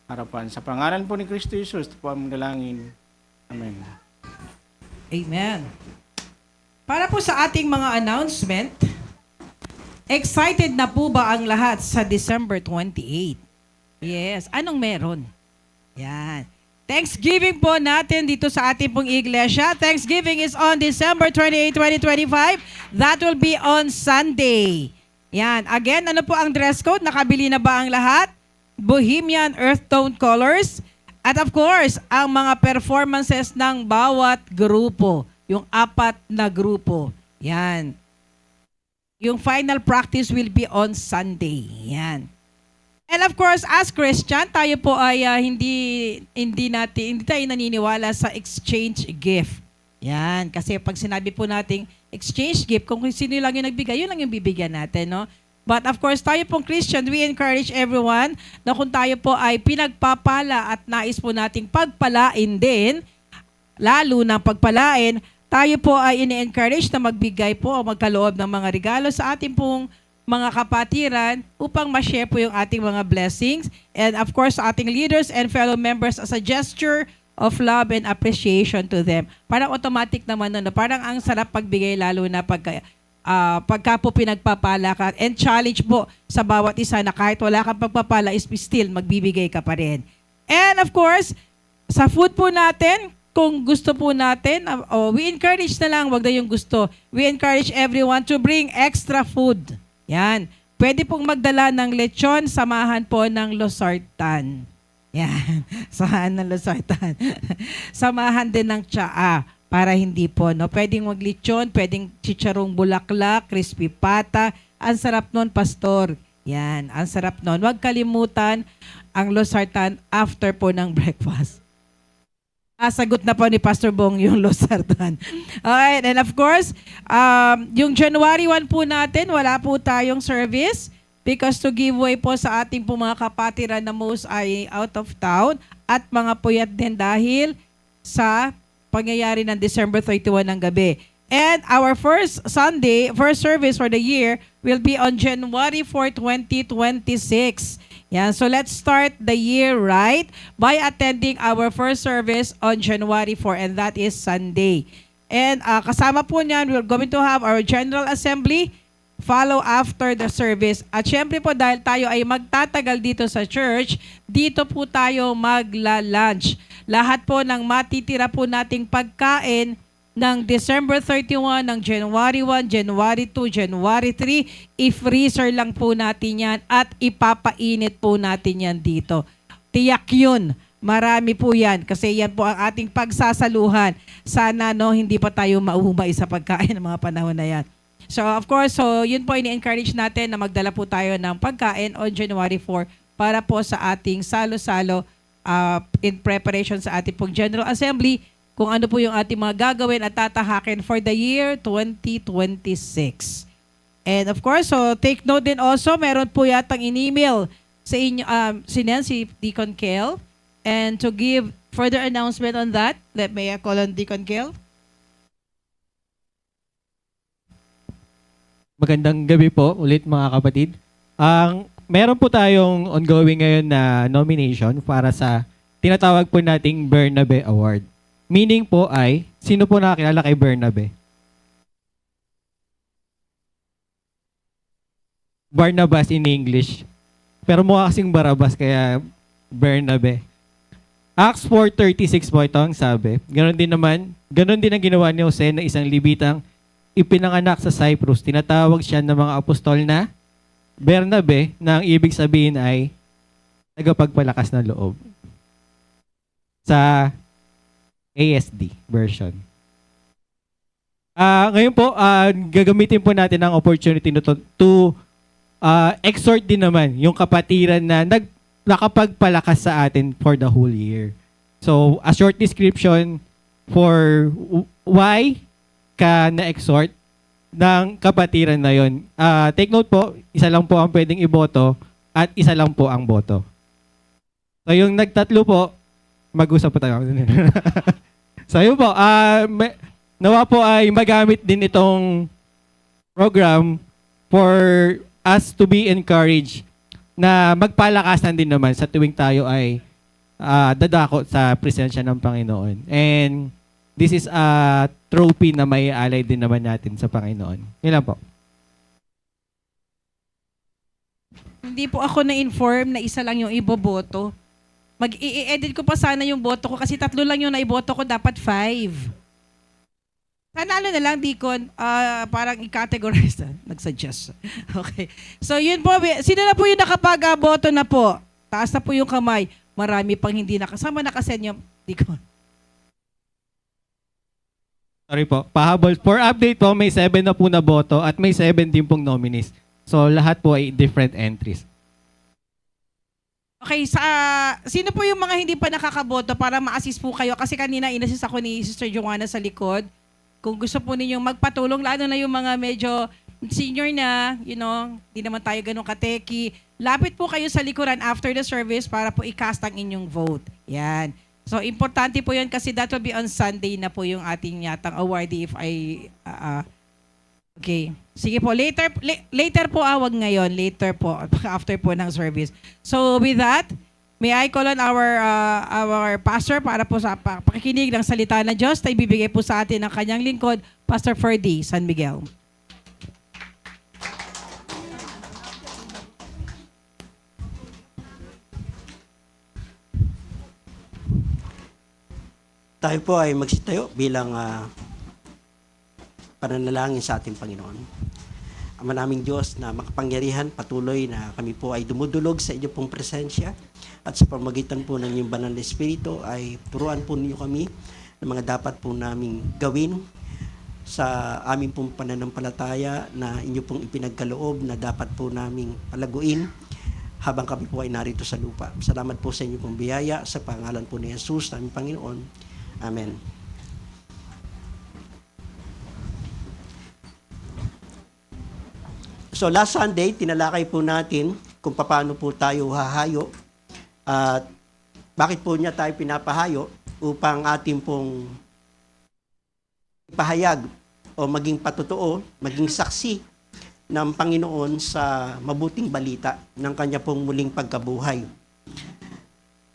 harapan. Sa pangalan po ni Kristo Jesus, ito po ang dalangin. Amen. Amen. Para po sa ating mga announcement, excited na po ba ang lahat sa December 28? Yes. Anong meron? Yan. Thanksgiving po natin dito sa ating pong iglesia. Thanksgiving is on December 28, 2025. That will be on Sunday. Yan. Again, ano po ang dress code? Nakabili na ba ang lahat? Bohemian Earth Tone Colors. At of course, ang mga performances ng bawat grupo. Yung 4 na grupo. Yan. Yung final practice will be on Sunday. Yan. And of course, as Christian, tayo po ay hindi tayo naniniwala sa exchange gift. Yan. Kasi pag sinabi po nating exchange gift, kung sino lang yung nagbigay, yun lang yung bibigyan natin, no? But of course, tayo pong Christian, we encourage everyone na kung tayo po ay pinagpapala at nais po nating pagpalain din, lalo na pagpalain, tayo po ay ini-encourage na magbigay po o magkaloob ng mga regalo sa ating pong mga kapatiran upang ma-share po yung ating mga blessings. And of course, sa ating leaders and fellow members as a gesture of love and appreciation to them. Parang automatic naman nun. Parang ang sarap pagbigay lalo na pagka po pinagpapala ka. And challenge po sa bawat isa na kahit wala kang pagpapala is still magbibigay ka pa rin. And of course, sa food po natin, kung gusto po natin, we encourage na lang, wag na yung gusto. We encourage everyone to bring extra food. Yan. Pwede pong magdala ng lechon, samahan po ng losartan. Yan, samahan ng losartan. Samahan din ng tsaa para hindi po, no? Pwedeng maglechon, pwedeng chicharong bulaklak, crispy pata. Ang sarap nun, Pastor. Yan, ang sarap nun. Huwag kalimutan ang losartan after po ng breakfast. Sagot na po ni Pastor Bong yung losartan. Alright, and of course, yung January 1 po natin, wala po tayong service because to give way po sa ating po mga kapatiran na most ay out of town at mga puyat din dahil sa pangyayari ng December 31 ng gabi. And our first service for the year will be on January 4, 2026. Yan, so let's start the year right by attending our first service on January 4 and that is Sunday. And kasama po niyan, we're going to have our General Assembly follow after the service. At syempre po dahil tayo ay magtatagal dito sa church, dito po tayo magla-lunch. Lahat po ng matitira po nating pagkain ng December 31, ng January 1, January 2, January 3, i-freezer lang po natin yan at ipapainit po natin yan dito. Tiyak yun. Marami po yan kasi yan po ang ating pagsasaluhan. Sana no, hindi pa tayo mauhumay sa pagkain ng mga panahon na yan. So of course, so yun po ini-encourage natin na magdala po tayo ng pagkain on January 4 para po sa ating salo-salo in preparation sa ating pong General Assembly kung ano po yung ating mga gagawin at tatahakin for the year 2026. And of course, so take note din also, meron po yatang in-email sa inyo, si Deacon Kel. And to give further announcement on that, let me call on Deacon Kel. Magandang gabi po ulit mga kapatid. Meron po tayong ongoing ngayon na nomination para sa tinatawag po nating Bernabe Award. Meaning po ay, sino po nakakilala kay Bernabe? Barnabas in English. Pero mukha kasing Barabas kaya Bernabe. Acts 4:36 po ito ang sabi. Ganon din ang ginawa ni Jose na isang Libitang ipinanganak sa Cyprus. Tinatawag siya ng mga apostol na Bernabe na ang ibig sabihin ay tagapagpalakas ng loob. Sa ASD version. Ngayon po, gagamitin po natin ang opportunity to exhort din naman yung kapatiran na nakapagpalakas sa atin for the whole year. So, a short description for why ka na-exhort ng kapatiran na yon. Take note po, isa lang po ang pwedeng iboto at isa lang po ang boto. So, yung nagtatlo po, mag-usap po tayo. So yun po, nawa po ay magamit din itong program for us to be encouraged na magpalakasan din naman sa tuwing tayo ay dadako sa presensya ng Panginoon. And this is a trophy na may alay din naman natin sa Panginoon. Yun lang po. Hindi po ako na-inform na isa lang yung iboboto. Mag-i-edit ko pa sana yung boto ko kasi 3 lang yung naiboto ko, dapat 5. Sana na lang, Deacon, parang i-categorize na, nag-suggest. Okay. So yun po, sino na po yung nakapag-boto na po? Taas na po yung kamay. Marami pang hindi nakasama, nakasen yung Deacon. Sorry po. Pahabol. For update po, may 7 na po na boto at may 7 din pong nominees. So lahat po ay different entries. Okay, sino po yung mga hindi pa nakakaboto para ma-assist po kayo? Kasi kanina inassist ako ni Sister Joanna sa likod. Kung gusto po ninyong magpatulong, lalo na yung mga medyo senior na, hindi naman tayo ganun kateki, lapit po kayo sa likuran after the service para po i-cast ang inyong vote. Yan. So, importante po yun kasi that will be on Sunday na po yung ating yatang awardee if I... Okay. Sige po, later po wag ngayon, later po, after po ng service. So with that, may I call on our pastor para po sa pakikinig ng salita ng Diyos na ibibigay po sa atin ng kanyang lingkod, Pastor Ferdy San Miguel. Tayo po ay magsitayo bilang pananalangin sa ating Panginoon. Ama naming Diyos na makapangyarihan, patuloy na kami po ay dumudulog sa inyo pong presensya at sa pamagitan po ng inyong banal na Espiritu ay turuan po ninyo kami ng mga dapat po naming gawin sa aming pong pananampalataya na inyo pong ipinagkaloob na dapat po naming palaguin habang kami po ay narito sa lupa. Salamat po sa inyo pong biyaya sa pangalan po ni Jesus, naming Panginoon. Amen. So last Sunday, tinalakay po natin kung paano po tayo hahayo at bakit po niya tayo pinapahayo upang ating pong ipahayag o maging patotoo, maging saksi ng Panginoon sa mabuting balita ng kanya pong muling pagkabuhay.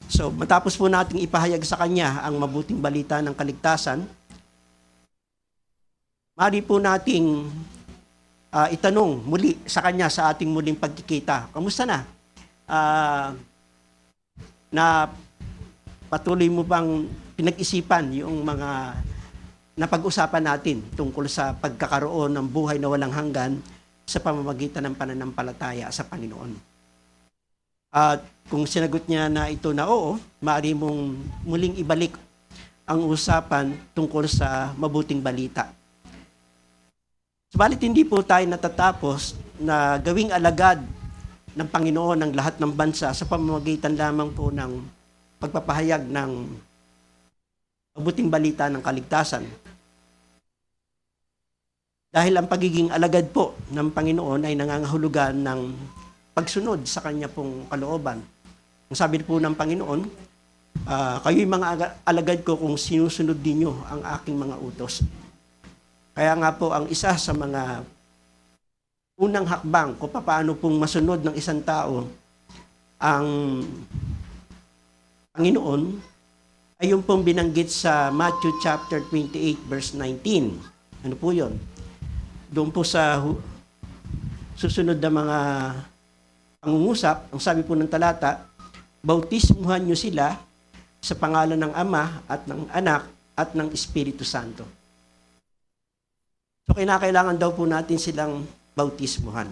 So matapos po nating ipahayag sa kanya ang mabuting balita ng kaligtasan, maaari po nating itanong muli sa kanya sa ating muling pagkikita. Kamusta na? Na patuloy mo bang pinag-isipan yung mga napag-usapan natin tungkol sa pagkakaroon ng buhay na walang hanggan sa pamamagitan ng pananampalataya sa Panginoon? At kung sinagot niya na ito na oo, maaari mong muling ibalik ang usapan tungkol sa mabuting balita. Subalit hindi po tayo natatapos na gawing alagad ng Panginoon ng lahat ng bansa sa pamamagitan lamang po ng pagpapahayag ng mabuting balita ng kaligtasan. Dahil ang pagiging alagad po ng Panginoon ay nangangahulugan ng pagsunod sa kanya pong kalooban. Ang sabi po ng Panginoon, kayo'y mga alagad ko kung sinusunod ninyo ang aking mga utos. Kaya nga po ang isa sa mga unang hakbang kung paano pong masunod ng isang tao ang Panginoon ay yung pong binanggit sa Matthew chapter 28 verse 19. Ano po yun? Doon po sa susunod na mga pangungusap, ang sabi po ng talata, bautismuhan nyo sila sa pangalan ng Ama at ng Anak at ng Espiritu Santo. So, kinakailangan daw po natin silang bautismuhan.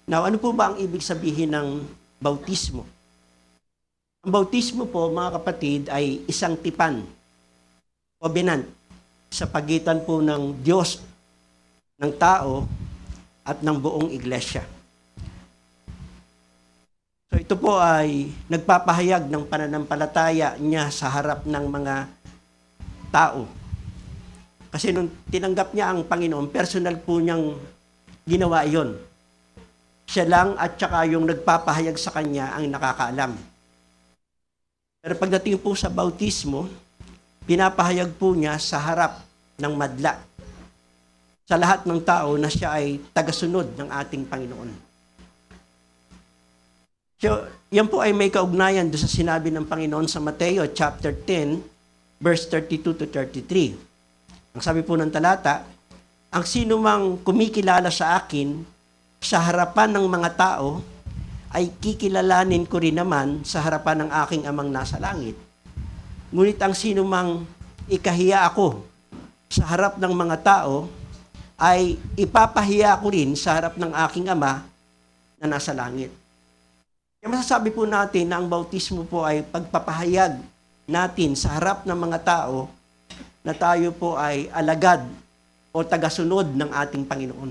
Now, ano po ba ang ibig sabihin ng bautismo? Ang bautismo po, mga kapatid, ay isang tipan, covenant, sa pagitan po ng Diyos, ng tao, at ng buong iglesia. So, ito po ay nagpapahayag ng pananampalataya niya sa harap ng mga tao. Kasi nung tinanggap niya ang Panginoon, personal po niyang ginawa iyon. Siya lang at saka yung nagpapahayag sa kanya ang nakakaalam. Pero pagdating po sa bautismo, pinapahayag po niya sa harap ng madla sa lahat ng tao na siya ay tagasunod ng ating Panginoon. So, yan po ay may kaugnayan doon sa sinabi ng Panginoon sa Mateo chapter 10, verse 32 to 33. Ang sabi po ng talata, ang sino mang kumikilala sa akin sa harapan ng mga tao, ay kikilalanin ko rin naman sa harapan ng aking amang nasa langit. Ngunit ang sino mang ikahiya ako sa harap ng mga tao, ay ipapahiya ko rin sa harap ng aking ama na nasa langit. Kaya masasabi po natin na ang bautismo po ay pagpapahayag natin sa harap ng mga tao na tayo po ay alagad o tagasunod ng ating Panginoon.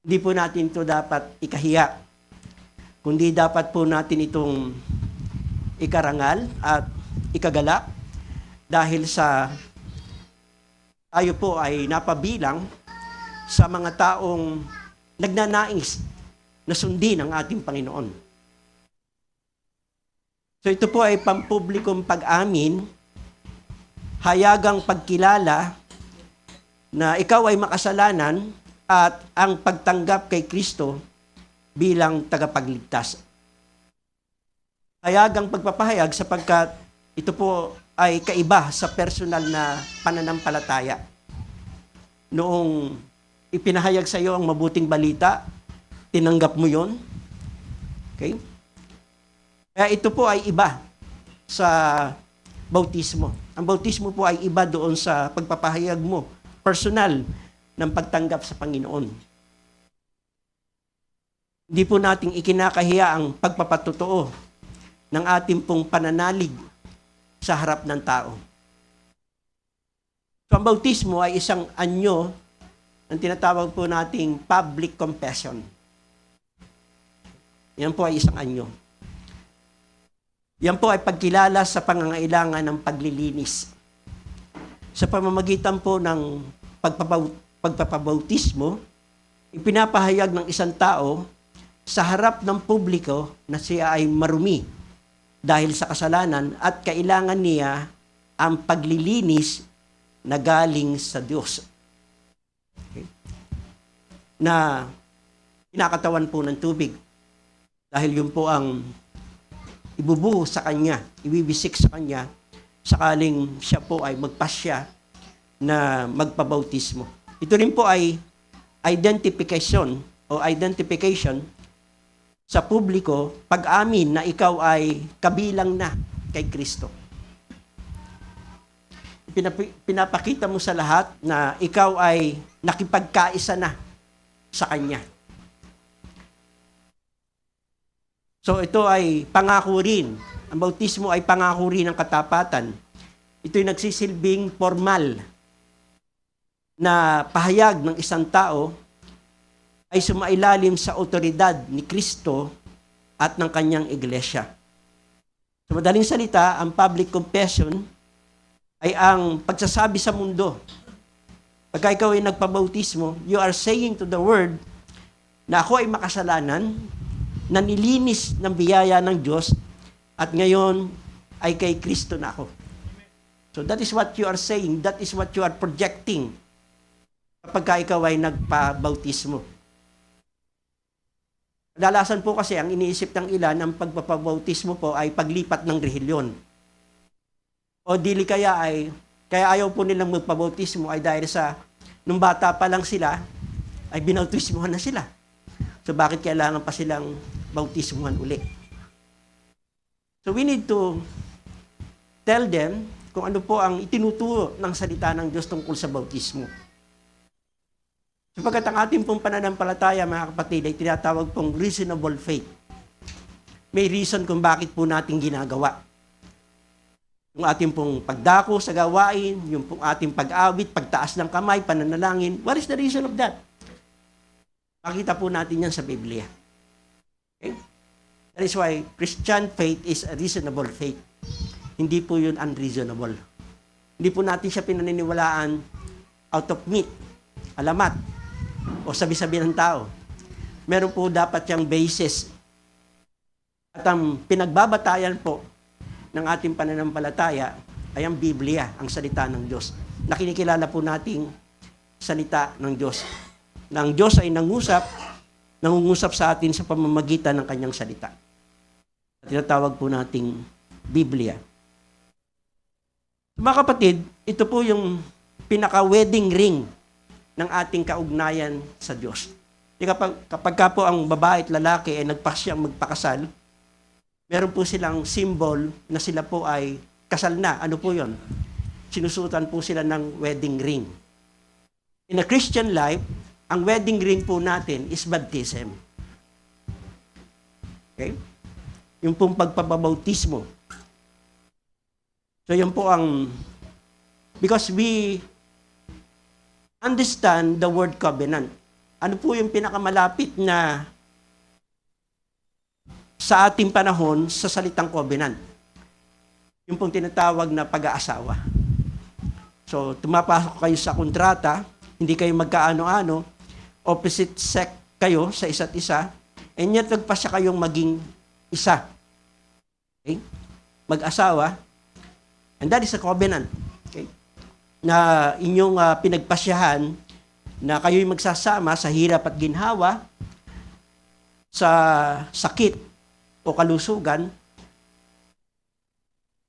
Hindi po natin ito dapat ikahiya, kundi dapat po natin itong ikarangal at ikagalak dahil sa tayo po ay napabilang sa mga taong nagnanais na sundin ang ating Panginoon. So ito po ay pampublikong pag-amin, hayagang pagkilala na ikaw ay makasalanan at ang pagtanggap kay Kristo bilang tagapagligtas. Hayagang pagpapahayag sapagkat ito po ay kaiba sa personal na pananampalataya. Noong ipinahayag sa iyo ang mabuting balita, tinanggap mo yon. Okay? Kaya ito po ay iba sa bautismo. Ang bautismo po ay iba doon sa pagpapahayag mo, personal, ng pagtanggap sa Panginoon. Hindi po nating ikinakahiya ang pagpapatotoo ng ating pong pananalig sa harap ng tao. So, ang bautismo ay isang anyo ang tinatawag po nating public confession. Yan po ay isang anyo. Yan po ay pagkilala sa pangangailangan ng paglilinis. Sa pamamagitan po ng pagpapabautismo, ipinapahayag ng isang tao sa harap ng publiko na siya ay marumi dahil sa kasalanan at kailangan niya ang paglilinis na galing sa Diyos. Okay? Na kinakatawan po ng tubig. Dahil yun po ang ibubuhos sa kanya, ibibisik sa kanya, sakaling siya po ay magpasya na magpabautismo. Ito rin po ay identification sa publiko pag-amin na ikaw ay kabilang na kay Kristo. Pinapakita mo sa lahat na ikaw ay nakipagkaisa na sa Kanya. So ito ay pangako rin. Ang bautismo ay pangako rin ng katapatan. Ito'y nagsisilbing formal na pahayag ng isang tao ay sumailalim sa otoridad ni Kristo at ng kanyang iglesia. Sa madaling salita, ang public confession ay ang pagsasabi sa mundo. Pagka ikaw ay nagpabautismo, you are saying to the world na ako ay makasalanan, na nilinis ng biyaya ng Diyos, at ngayon ay kay Kristo na ako. So that is what you are saying, that is what you are projecting kapag ikaw ay nagpabautismo. Kadalasan po kasi ang iniisip ng ilan, ang pagpapabautismo po ay paglipat ng relihiyon. O dili kaya ayaw po nilang magpabautismo ay dahil sa nung bata pa lang sila, ay binautismuhan na sila. So bakit kailangan pa silang bautismuhan uli? So we need to tell them kung ano po ang itinuturo ng salita ng Diyos tungkol sa bautismo. Sapagkat ang ating pong pananampalataya, mga kapatid, ay tinatawag pong reasonable faith. May reason kung bakit po natin ginagawa. Yung ating pong pagdako sa gawain, yung pong ating pag-awit, pagtaas ng kamay, pananalangin. What is the reason of that? Makita po natin yan sa Biblia. Okay? That is why Christian faith is a reasonable faith. Hindi po yun unreasonable. Hindi po natin siya pinaniniwalaan out of myth, alamat, o sabi-sabi ng tao. Meron po dapat yung basis. At ang pinagbabatayan po ng ating pananampalataya ay ang Biblia, ang salita ng Diyos. Nakinikilala po nating salita ng Diyos. Na ang Diyos ay nangungusap sa atin sa pamamagitan ng kanyang salita. At tinatawag po nating Biblia. Mga kapatid, ito po yung pinaka-wedding ring ng ating kaugnayan sa Diyos. Kapag ka po ang babae at lalaki ay nagpasyang magpakasal, meron po silang symbol na sila po ay kasal na. Ano po yon? Sinusutan po sila ng wedding ring. In a Christian life, ang wedding ring po natin is baptism. Okay? Yung pong pagpapabautismo. So yun po ang, because we understand the word covenant. Ano po yung pinakamalapit na sa ating panahon sa salitang covenant? Yung pong tinatawag na pag-aasawa. So tumapasok kayo sa kontrata, hindi kayo magkaano-ano, opposite sex kayo sa isa't isa, and yet nagpasya kayong maging isa. Okay? Mag-asawa, and that is a covenant. Okay? Na inyong pinagpasyahan na kayo'y magsasama sa hirap at ginhawa, sa sakit o kalusugan,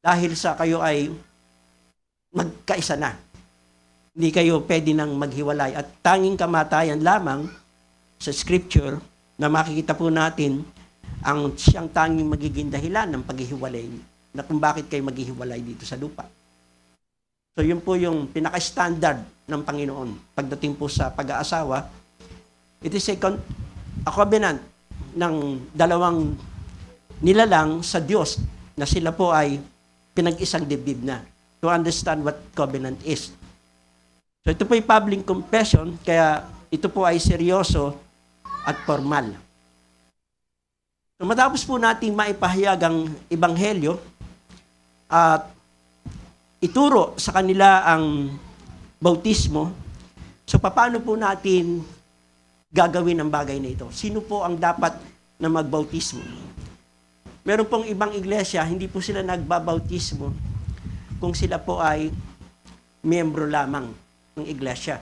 dahil sa kayo ay magkaisa na. Hindi kayo pwede nang maghiwalay. At tanging kamatayan lamang sa scripture na makikita po natin ang siyang tanging magiging dahilan ng paghihiwalay na kung bakit kayo maghihiwalay dito sa lupa. So yun po yung pinaka-standard ng Panginoon. Pagdating po sa pag-aasawa, it is a covenant ng dalawang nilalang sa Diyos na sila po ay pinag-isang dibdib na. To understand what covenant is. So ito po ay public confession, kaya ito po ay seryoso at formal. So matapos po nating maipahayag ang ebanghelyo at ituro sa kanila ang bautismo, so paano po natin gagawin ang bagay na ito? Sino po ang dapat na magbautismo? Meron pong ibang iglesia, hindi po sila nagbabautismo kung sila po ay miyembro lamang ng iglesia.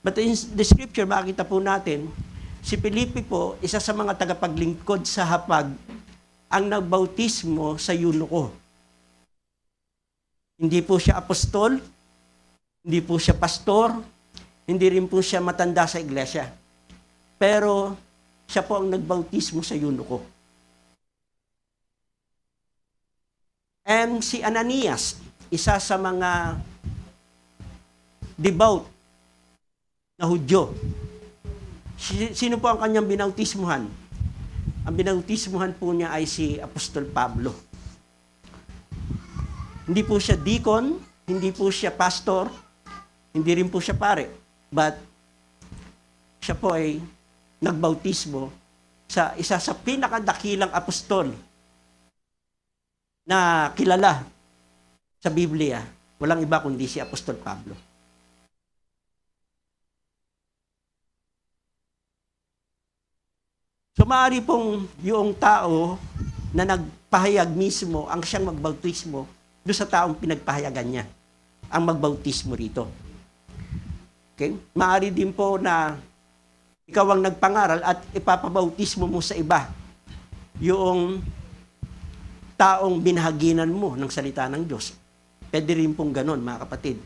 But in the scripture, makikita po natin, si Felipe po, isa sa mga tagapaglingkod sa hapag, ang nagbautismo sa eunuko. Hindi po siya apostol, hindi po siya pastor, hindi rin po siya matanda sa iglesia. Pero siya po ang nagbautismo sa eunuko. And si Ananias, isa sa mga devout na Hudyo. Sino po ang kanyang binautismuhan? Ang binautismuhan po niya ay si Apostol Pablo. Hindi po siya deacon, hindi po siya pastor, hindi rin po siya pare. But siya po ay nagbautismo sa isa sa pinakadakilang apostol na kilala sa Biblia. Walang iba kundi si Apostol Pablo. So maaari pong yung tao na nagpahayag mismo ang siyang magbautismo doon sa taong pinagpahayagan niya ang magbautismo rito. Okay? Maaari din po na ikaw ang nagpangaral at ipapabautismo mo sa iba yung taong binahaginan mo ng salita ng Diyos. Pwede rin pong ganon, mga kapatid.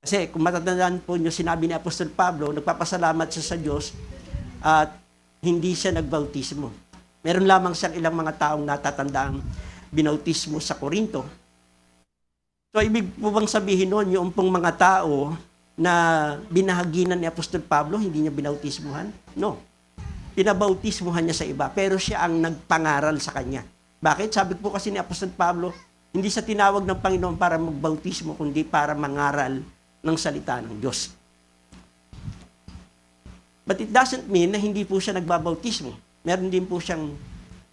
Kasi kung matatandaan po nyo, sinabi ni Apostol Pablo, nagpapasalamat siya sa Diyos at hindi siya nagbautismo. Meron lamang siyang ilang mga taong natatandaang binautismo sa Korinto. So, ibig po bang sabihin nun, yung pong mga tao na binahaginan ni Apostol Pablo, hindi niya binautismuhan? No. Pinabautismuhan niya sa iba, pero siya ang nagpangaral sa kanya. Bakit? Sabi po kasi ni Apostol Pablo, hindi siya tinawag ng Panginoon para magbautismo, kundi para mangaral ng salita ng Diyos. But it doesn't mean na hindi po siya nagbabautismo. Meron din po siyang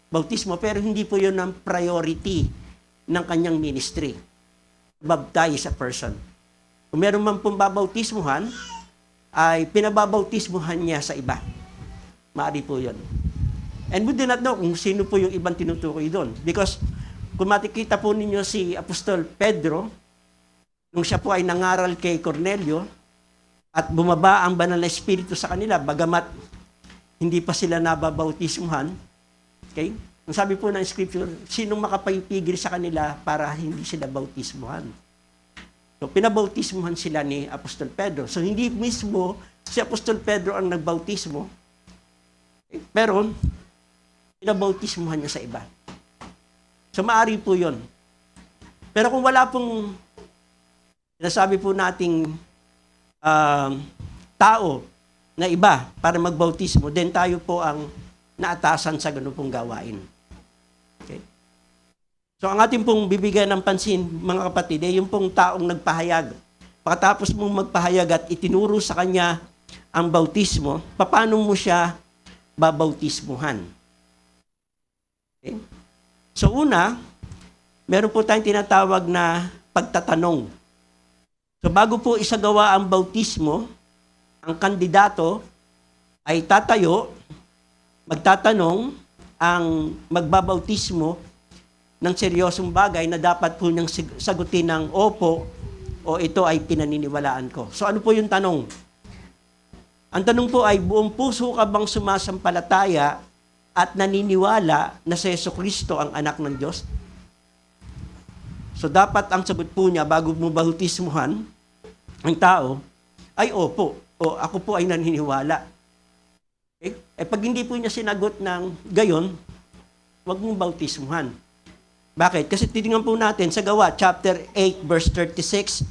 bautismo, pero hindi po yun ang priority ng kanyang ministry. Baptize a person. Kung meron man pong babautismuhan, ay pinababautismuhan niya sa iba. Maaari po yun. And we do not know kung sino po yung ibang tinutukoy doon. Because kung makikita po ninyo si Apostol Pedro, nung siya po ay nangaral kay Cornelio, at bumaba ang banal na espiritu sa kanila, bagamat hindi pa sila nababautismuhan. Okay? Ang sabi po ng scripture, sinong makapipigil sa kanila para hindi sila bautismuhan? So, pinabautismuhan sila ni Apostol Pedro. So, hindi mismo si Apostol Pedro ang nagbautismo, okay? Pero, pinabautismuhan niya sa iba. So, maari po yun. Pero kung wala pong, sinasabi po nating tao na iba para magbautismo, then tayo po ang naatasan sa ganun pong gawain. Okay? So, ang ating pong bibigyan ng pansin, mga kapatid, yung pong taong nagpahayag. Pagkatapos mong magpahayag at itinuro sa kanya ang bautismo, paano mo siya babautismuhan? Okay? So, una, meron po tayong tinatawag na pagtatanong. So, bago po isagawa ang bautismo, ang kandidato ay tatayo, magtatanong ang magbabautismo ng seryosong bagay na dapat po niyang sagutin ng opo o ito ay pinaniniwalaan ko. So, ano po yung tanong? Ang tanong po ay, buong puso ka bang sumasampalataya at naniniwala na si Jesucristo ang anak ng Diyos? So, dapat ang sagot po niya bago mo bautismuhan ang tao ay opo. O ako po ay naniniwala. Okay? Pag hindi po niya sinagot ng gayon, huwag mong bautismuhan. Bakit? Kasi titingnan po natin sa Gawa, chapter 8, verse 36.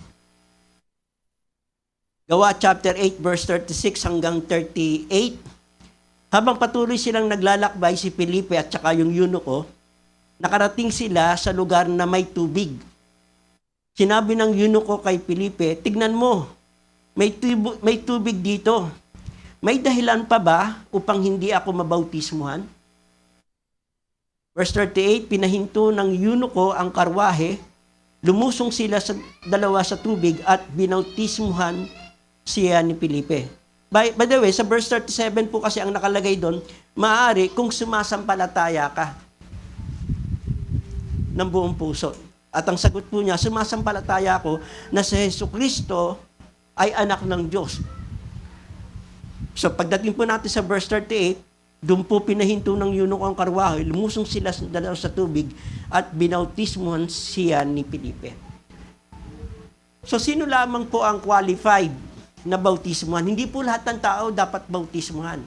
Gawa chapter 8 verse 36 hanggang 38. Habang patuloy silang naglalakbay, si Felipe at saka yung eunuko, nakarating sila sa lugar na may tubig. Sinabi ng eunuko kay Felipe, tignan mo, may tubig dito. May dahilan pa ba upang hindi ako mabautismuhan? Verse 38, pinahinto ng eunuko ang karwahe, lumusong sila sa dalawa sa tubig at binautismuhan siya ni Felipe. By the way, sa verse 37 po kasi ang nakalagay doon, maaari kung sumasampalataya ka ng buong puso. At ang sagot po niya, sumasampalataya ko na si Jesucristo ay anak ng Diyos. So pagdating po natin sa verse 38, doon po pinahinto ng eunuko ang karwahe, lumusong sila dalawa sa tubig at binautismuhan siya ni Felipe. So sino lamang po ang qualified na bautismuhan? Hindi po lahat ng tao dapat bautismuhan.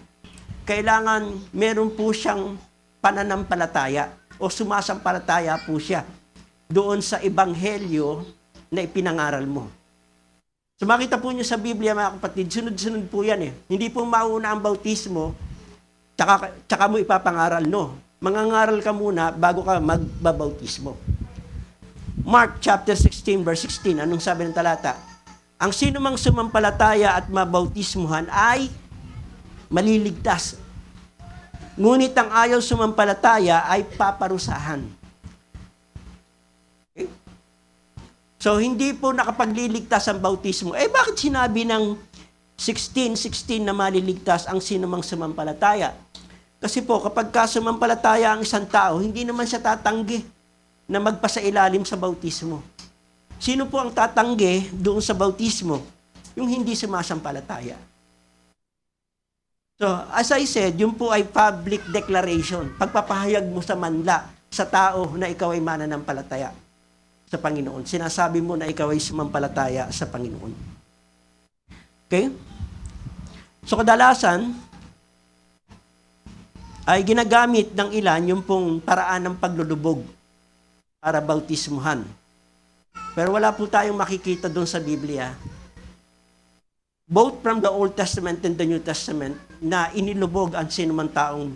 Kailangan meron po siyang pananampalataya o sumasampalataya po siya doon sa ebanghelyo na ipinangaral mo. So makita po niyo sa Biblia, mga kapatid, sunod-sunod po yan eh. Hindi po mauna ang bautismo, tsaka mo ipapangaral, no. Mangangaral ka muna bago ka magbabautismo. Mark chapter 16 verse 16, anong sabi ng talata? Ang sino mang sumampalataya at mabautismuhan ay maliligtas. Ngunit ang ayaw sumampalataya ay paparusahan. Okay? So, hindi po nakapagliligtas ang bautismo. Bakit sinabi ng 16:16 na maliligtas ang sino mang sumampalataya? Kasi po, kapag sumampalataya ang isang tao, hindi naman siya tatanggi na magpasailalim sa bautismo. Sino po ang tatanggi doon sa bautismo? Yung hindi sumasampalataya. So, as I said, yun po ay public declaration. Pagpapahayag mo sa manla, sa tao na ikaw ay mananampalataya sa Panginoon. Sinasabi mo na ikaw ay sumampalataya sa Panginoon. Okay? So, kadalasan, ay ginagamit ng ilan yung pong paraan ng paglulubog para bautismuhan. Pero wala po tayong makikita doon sa Biblia, both from the Old Testament and the New Testament, na inilubog ang sinumang taong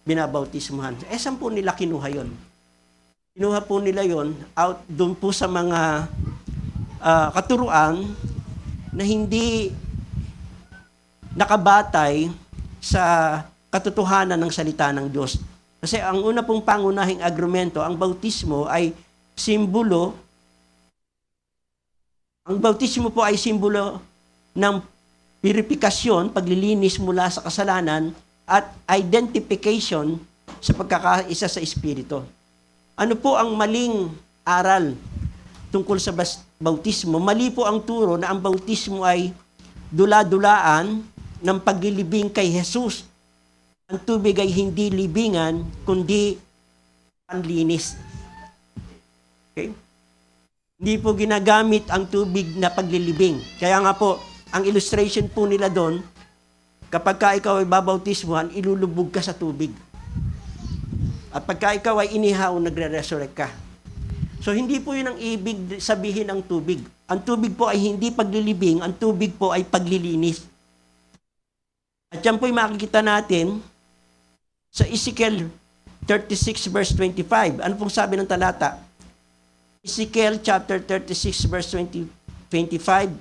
binabautismuhan. Saan po nila kinuha yon? Kinuha po nila yon out doon po sa mga katuruan na hindi nakabatay sa katotohanan ng salita ng Diyos. Kasi ang una pong pangunahing argumento, ang bautismo ay simbolo. Ang bautismo po ay simbolo ng purifikasyon, paglilinis mula sa kasalanan, at identification sa pagkakaisa sa Espiritu. Ano po ang maling aral tungkol sa bautismo? Mali po ang turo na ang bautismo ay dula-dulaan ng paglilibing kay Jesus. Ang tubig ay hindi libingan, kundi panlinis. Okay? Hindi po ginagamit ang tubig na paglilibing. Kaya nga po, ang illustration po nila doon, kapag ka ikaw ay babautismuhan, ilulubog ka sa tubig. At pagka ikaw ay inihaw, nagre-resurrect ka. So, hindi po yun ang ibig sabihin ng tubig. Ang tubig po ay hindi paglilibing, ang tubig po ay paglilinis. At yan po ay makikita natin sa Ezekiel 36 verse 25. Ano pong sabi ng talata? Ezekiel chapter 36 verse 25.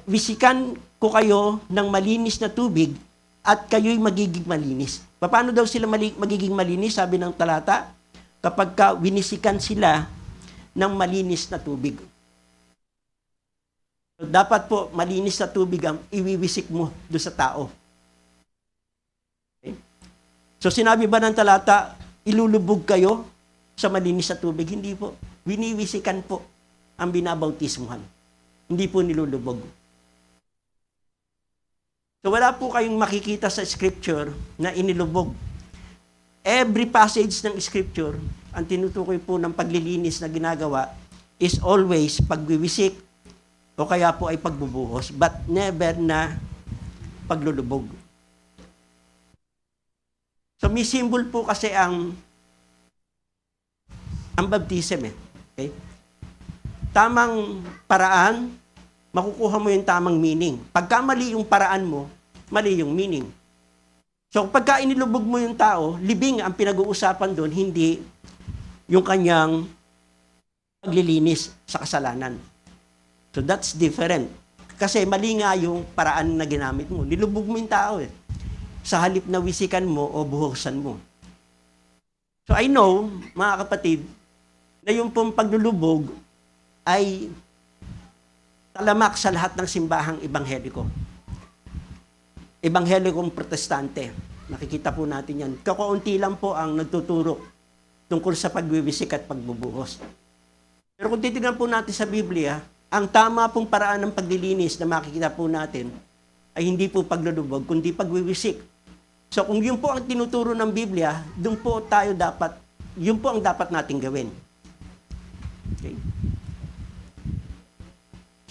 Wisikan ko kayo ng malinis na tubig at kayo'y magiging malinis. Paano daw sila magiging malinis? Sabi ng talata, kapag winisikan sila ng malinis na tubig. So, dapat po malinis na tubig ang iwiwisik mo doon sa tao. Okay? So sinabi ba ng talata, ilulubog kayo sa malinis na tubig? Hindi po. Winiwisikan po ang binabautismuhan. Hindi po nilulubog. So wala po kayong makikita sa scripture na inilubog. Every passage ng scripture, ang tinutukoy po ng paglilinis na ginagawa is always pagwiwisik o kaya po ay pagbubuhos, but never na paglulubog. So may symbol po kasi ang baptism eh. Okay? Tamang paraan makukuha mo yung tamang meaning. Pagka mali yung paraan mo, mali yung meaning. So, pagka inilubog mo yung tao, libing ang pinag-uusapan doon, hindi yung kanyang paglilinis sa kasalanan. So, that's different. Kasi mali nga yung paraan na ginamit mo. Nilubog mo yung tao eh. Sa halip na wisikan mo o buhusan mo. So, I know, mga kapatid, na yung pong paglulubog ay talamak sa lahat ng simbahang ebangheliko. Ebanghelikong protestante. Nakikita po natin yan. Kakaunti lang po ang nagtuturo tungkol sa pagwiwisik at pagbubuhos. Pero kung titignan po natin sa Biblia, ang tama pong paraan ng paglilinis na makikita po natin ay hindi po paglulubog, kundi pagwiwisik. So kung yun po ang tinuturo ng Biblia, doon po tayo dapat, yun po ang dapat nating gawin. Okay?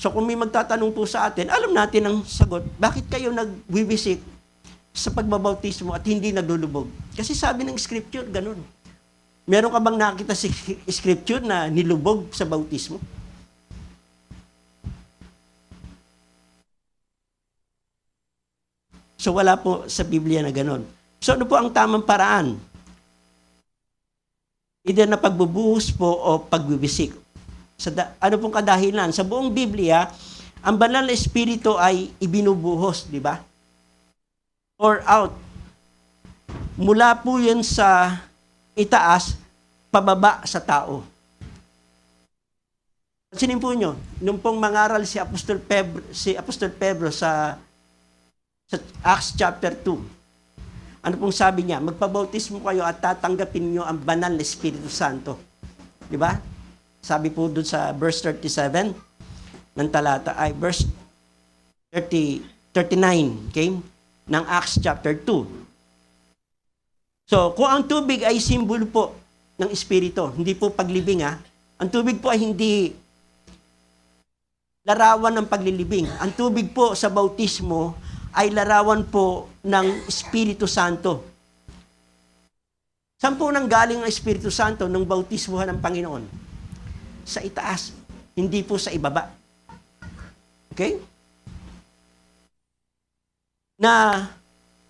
So kung may magtatanong po sa atin, alam natin ang sagot, bakit kayo nagwiwisik sa pagbabautismo at hindi naglulubog? Kasi sabi ng Scripture, ganun. Meron ka bang nakita sa Scripture na nilubog sa bautismo? So wala po sa Biblia na ganun. So ano po ang tamang paraan? Either na pagbubuhos po o pagwiwisik. Ano pong kadahilan? Sa buong Biblia, ang banal na espiritu ay ibinubuhos, di ba? Or out. Mula po yun sa itaas, pababa sa tao. Pansinin po nyo, nung pong mangaral si Apostol Pedro sa Acts chapter 2, ano pong sabi niya? Magpabautismo kayo at tatanggapin niyo ang banal na Espiritu Santo. Di ba? Sabi po doon sa verse 37 ng talata, ay verse 39, okay? Ng Acts chapter 2. So, kung ang tubig ay simbolo po ng Espiritu, hindi po paglibing ha, ang tubig po ay hindi larawan ng paglilibing. Ang tubig po sa bautismo ay larawan po ng Espiritu Santo. Saan po nanggaling ang Espiritu Santo nung bautismuhan ng Panginoon? Sa itaas, hindi po sa ibaba. Okay? Na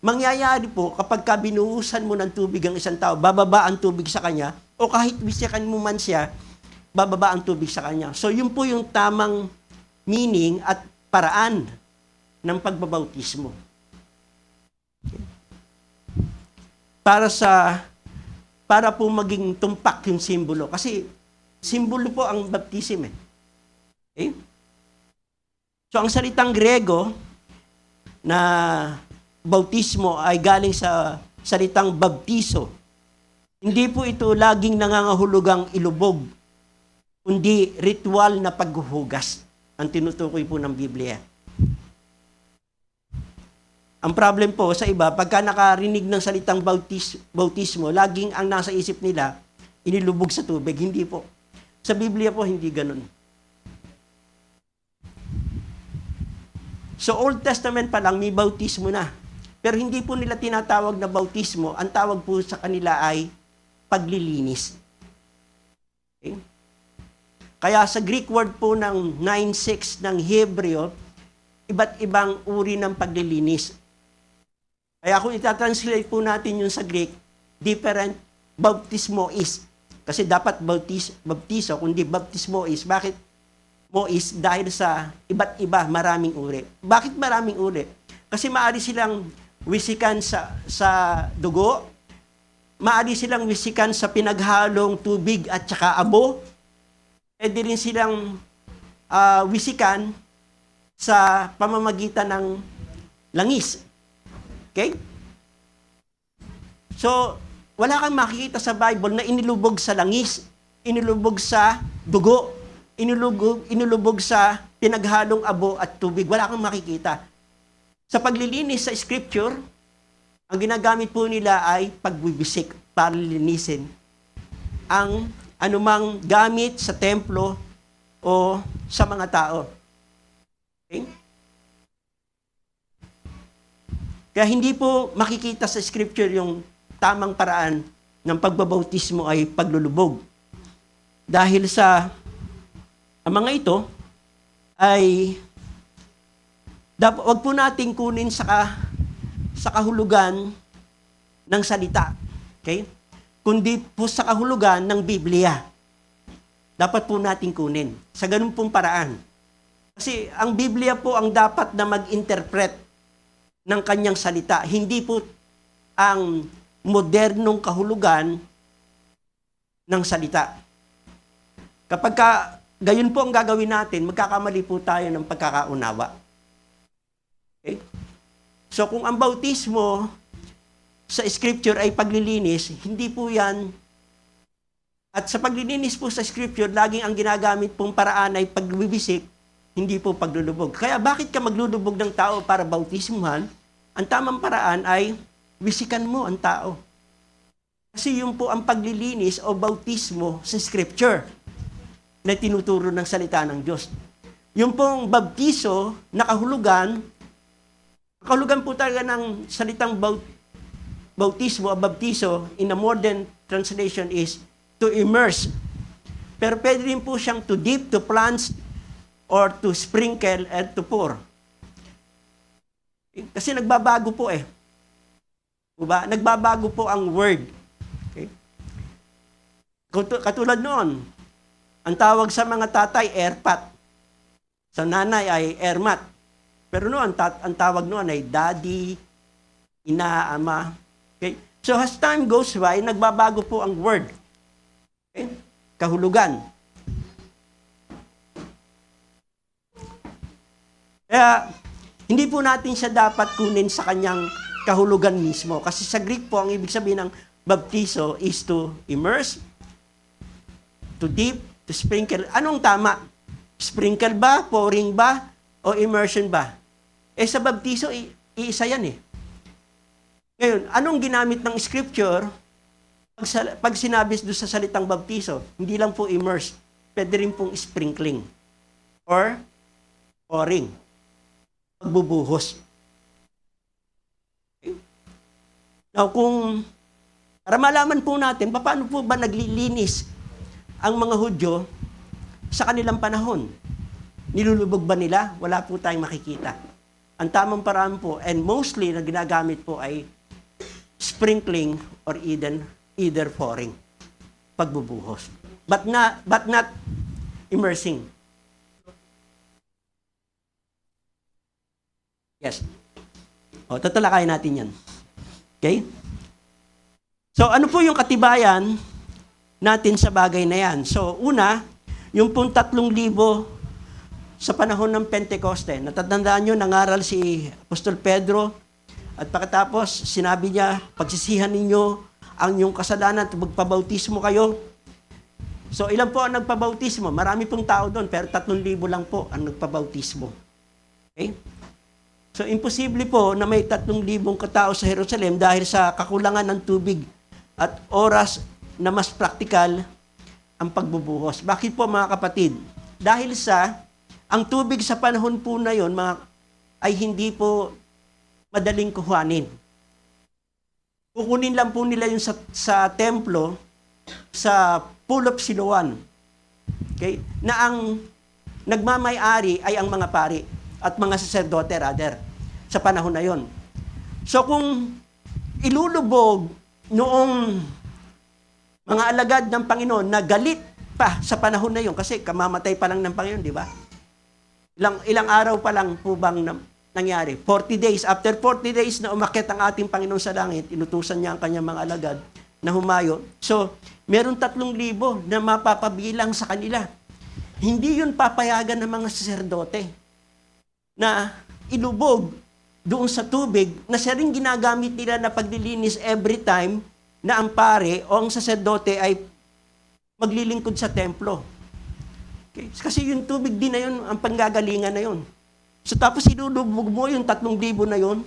mangyayari po kapag binuhusan mo ng tubig ang isang tao, bababa ang tubig sa kanya, o kahit wisikan mo man siya, bababa ang tubig sa kanya. So yun po yung tamang meaning at paraan ng pagbabautismo. Para po maging tumpak yung simbolo. Kasi simbolo po ang baptism eh. Okay? So ang salitang Grego na bautismo ay galing sa salitang baptizo. Hindi po ito laging nangangahulugang ilubog, kundi ritual na paghuhugas ang tinutukoy po ng Biblia. Ang problem po sa iba, pagka nakarinig ng salitang bautismo, laging ang nasa isip nila, inilubog sa tubig. Hindi po. Sa Biblia po, hindi ganun. So, Old Testament pa lang, may bautismo na. Pero hindi po nila tinatawag na bautismo. Ang tawag po sa kanila ay paglilinis. Okay? Kaya sa Greek word po ng 9:6 ng Hebreo, iba't ibang uri ng paglilinis. Kaya kung itatranslate po natin yun sa Greek, different baptismo is. Kasi dapat baptizo, kundi baptismo is. Bakit mo is? Dahil sa iba't iba, maraming uri. Bakit maraming uri? Kasi maaari silang wisikan sa dugo, maaari silang wisikan sa pinaghalong tubig at saka abo, pwede rin silang wisikan sa pamamagitan ng langis. Okay? So, wala kang makikita sa Bible na inilubog sa langis, inilubog sa dugo, inilubog sa pinaghalong abo at tubig. Wala kang makikita. Sa paglilinis sa Scripture, ang ginagamit po nila ay pagwiwisik para linisin ang anumang gamit sa templo o sa mga tao. Okay? Kaya hindi po makikita sa Scripture yung tamang paraan ng pagbabautismo ay paglulubog. Dahil sa ang mga ito ay wag po nating kunin sa kahulugan ng salita. Okay? Kundi po sa kahulugan ng Biblia. Dapat po nating kunin. Sa ganun pong paraan. Kasi ang Biblia po ang dapat na mag-interpret ng kanyang salita. Hindi po ang modernong kahulugan ng salita. Kapag gayon po ang gagawin natin, magkakamali po tayo ng pagkakaunawa. Okay? So kung ang bautismo sa scripture ay paglilinis, hindi po yan. At sa paglilinis po sa scripture, laging ang ginagamit pong paraan ay pagbibisik, hindi po paglulubog. Kaya bakit ka maglulubog ng tao para bautismuhan? Ang tamang paraan ay bisikan mo ang tao. Kasi yun po ang paglilinis o bautismo sa scripture na tinuturo ng salita ng Diyos. Yung pong baptiso, nakahulugan po talaga ng salitang bautismo o baptiso in a modern translation is to immerse. Pero pwede rin po siyang to dip, to plunge, or to sprinkle and to pour. Kasi nagbabago po eh. Diba? Nagbabago po ang word. Okay? Katulad noon, ang tawag sa mga tatay, erpat. Sa nanay ay ermat. Pero noon, ang tawag noon ay daddy, ina, ama. Okay? So as time goes by, nagbabago po ang word. Okay? Kahulugan. Kaya, hindi po natin siya dapat kunin sa kanyang kahulugan mismo. Kasi sa Greek po, ang ibig sabihin ng baptizo is to immerse, to dip, to sprinkle. Anong tama? Sprinkle ba? Pouring ba? O immersion ba? Sa baptizo, iisa yan eh. Ngayon, anong ginamit ng scripture pag sinabi doon sa salitang baptizo? Hindi lang po immerse. Pwede rin pong sprinkling. Or pouring. Pagbubuhos. Now, para malaman po natin, paano po ba naglilinis ang mga Hudyo sa kanilang panahon? Nilulubog ba nila? Wala po tayong makikita. Ang tamang paraan po, and mostly na ginagamit po ay sprinkling or either pouring. Pagbubuhos. But not immersing. Yes. Tatalakayin natin yan. Okay? So, ano po yung katibayan natin sa bagay na yan? So, una, yung pong 3,000 sa panahon ng Pentecoste. Natatandaan nyo, nangaral si Apostol Pedro at pagkatapos, sinabi niya, pagsisihan ninyo ang inyong kasalanan at magpabautismo kayo. So, ilan po ang nagpabautismo? Marami pong tao doon, pero 3,000 lang po ang nagpabautismo. Okay? So, imposible po na may 3,000 katao sa Jerusalem dahil sa kakulangan ng tubig at oras na mas praktikal ang pagbubuhos. Bakit po mga kapatid? Dahil ang tubig sa panahon po na yon ay hindi po madaling kuhanin. Kukunin lang po nila yun sa templo, sa Pool of Siloam. Okay? Na ang nagmamay-ari ay ang mga pari at mga saserdote sa panahon na yon. So kung ilulubog noong mga alagad ng Panginoon na galit pa sa panahon na yon, kasi kamamatay pa lang ng Panginoon, di ba? Ilang araw pa lang po bang nangyari? 40 days. After 40 days na umakyat ang ating Panginoon sa langit, inutusan niya ang kanyang mga alagad na humayo. So, meron 3,000 na mapapabilang sa kanila. Hindi yun papayagan ng mga saserdote na ilubog doon sa tubig na siya rin ginagamit nila na paglilinis every time na ang pare o ang saserdote ay maglilingkod sa templo. Okay? Kasi yung tubig din na yun, ang panggagalingan na yun. So tapos ilulubog mo yung 3,000 na yun,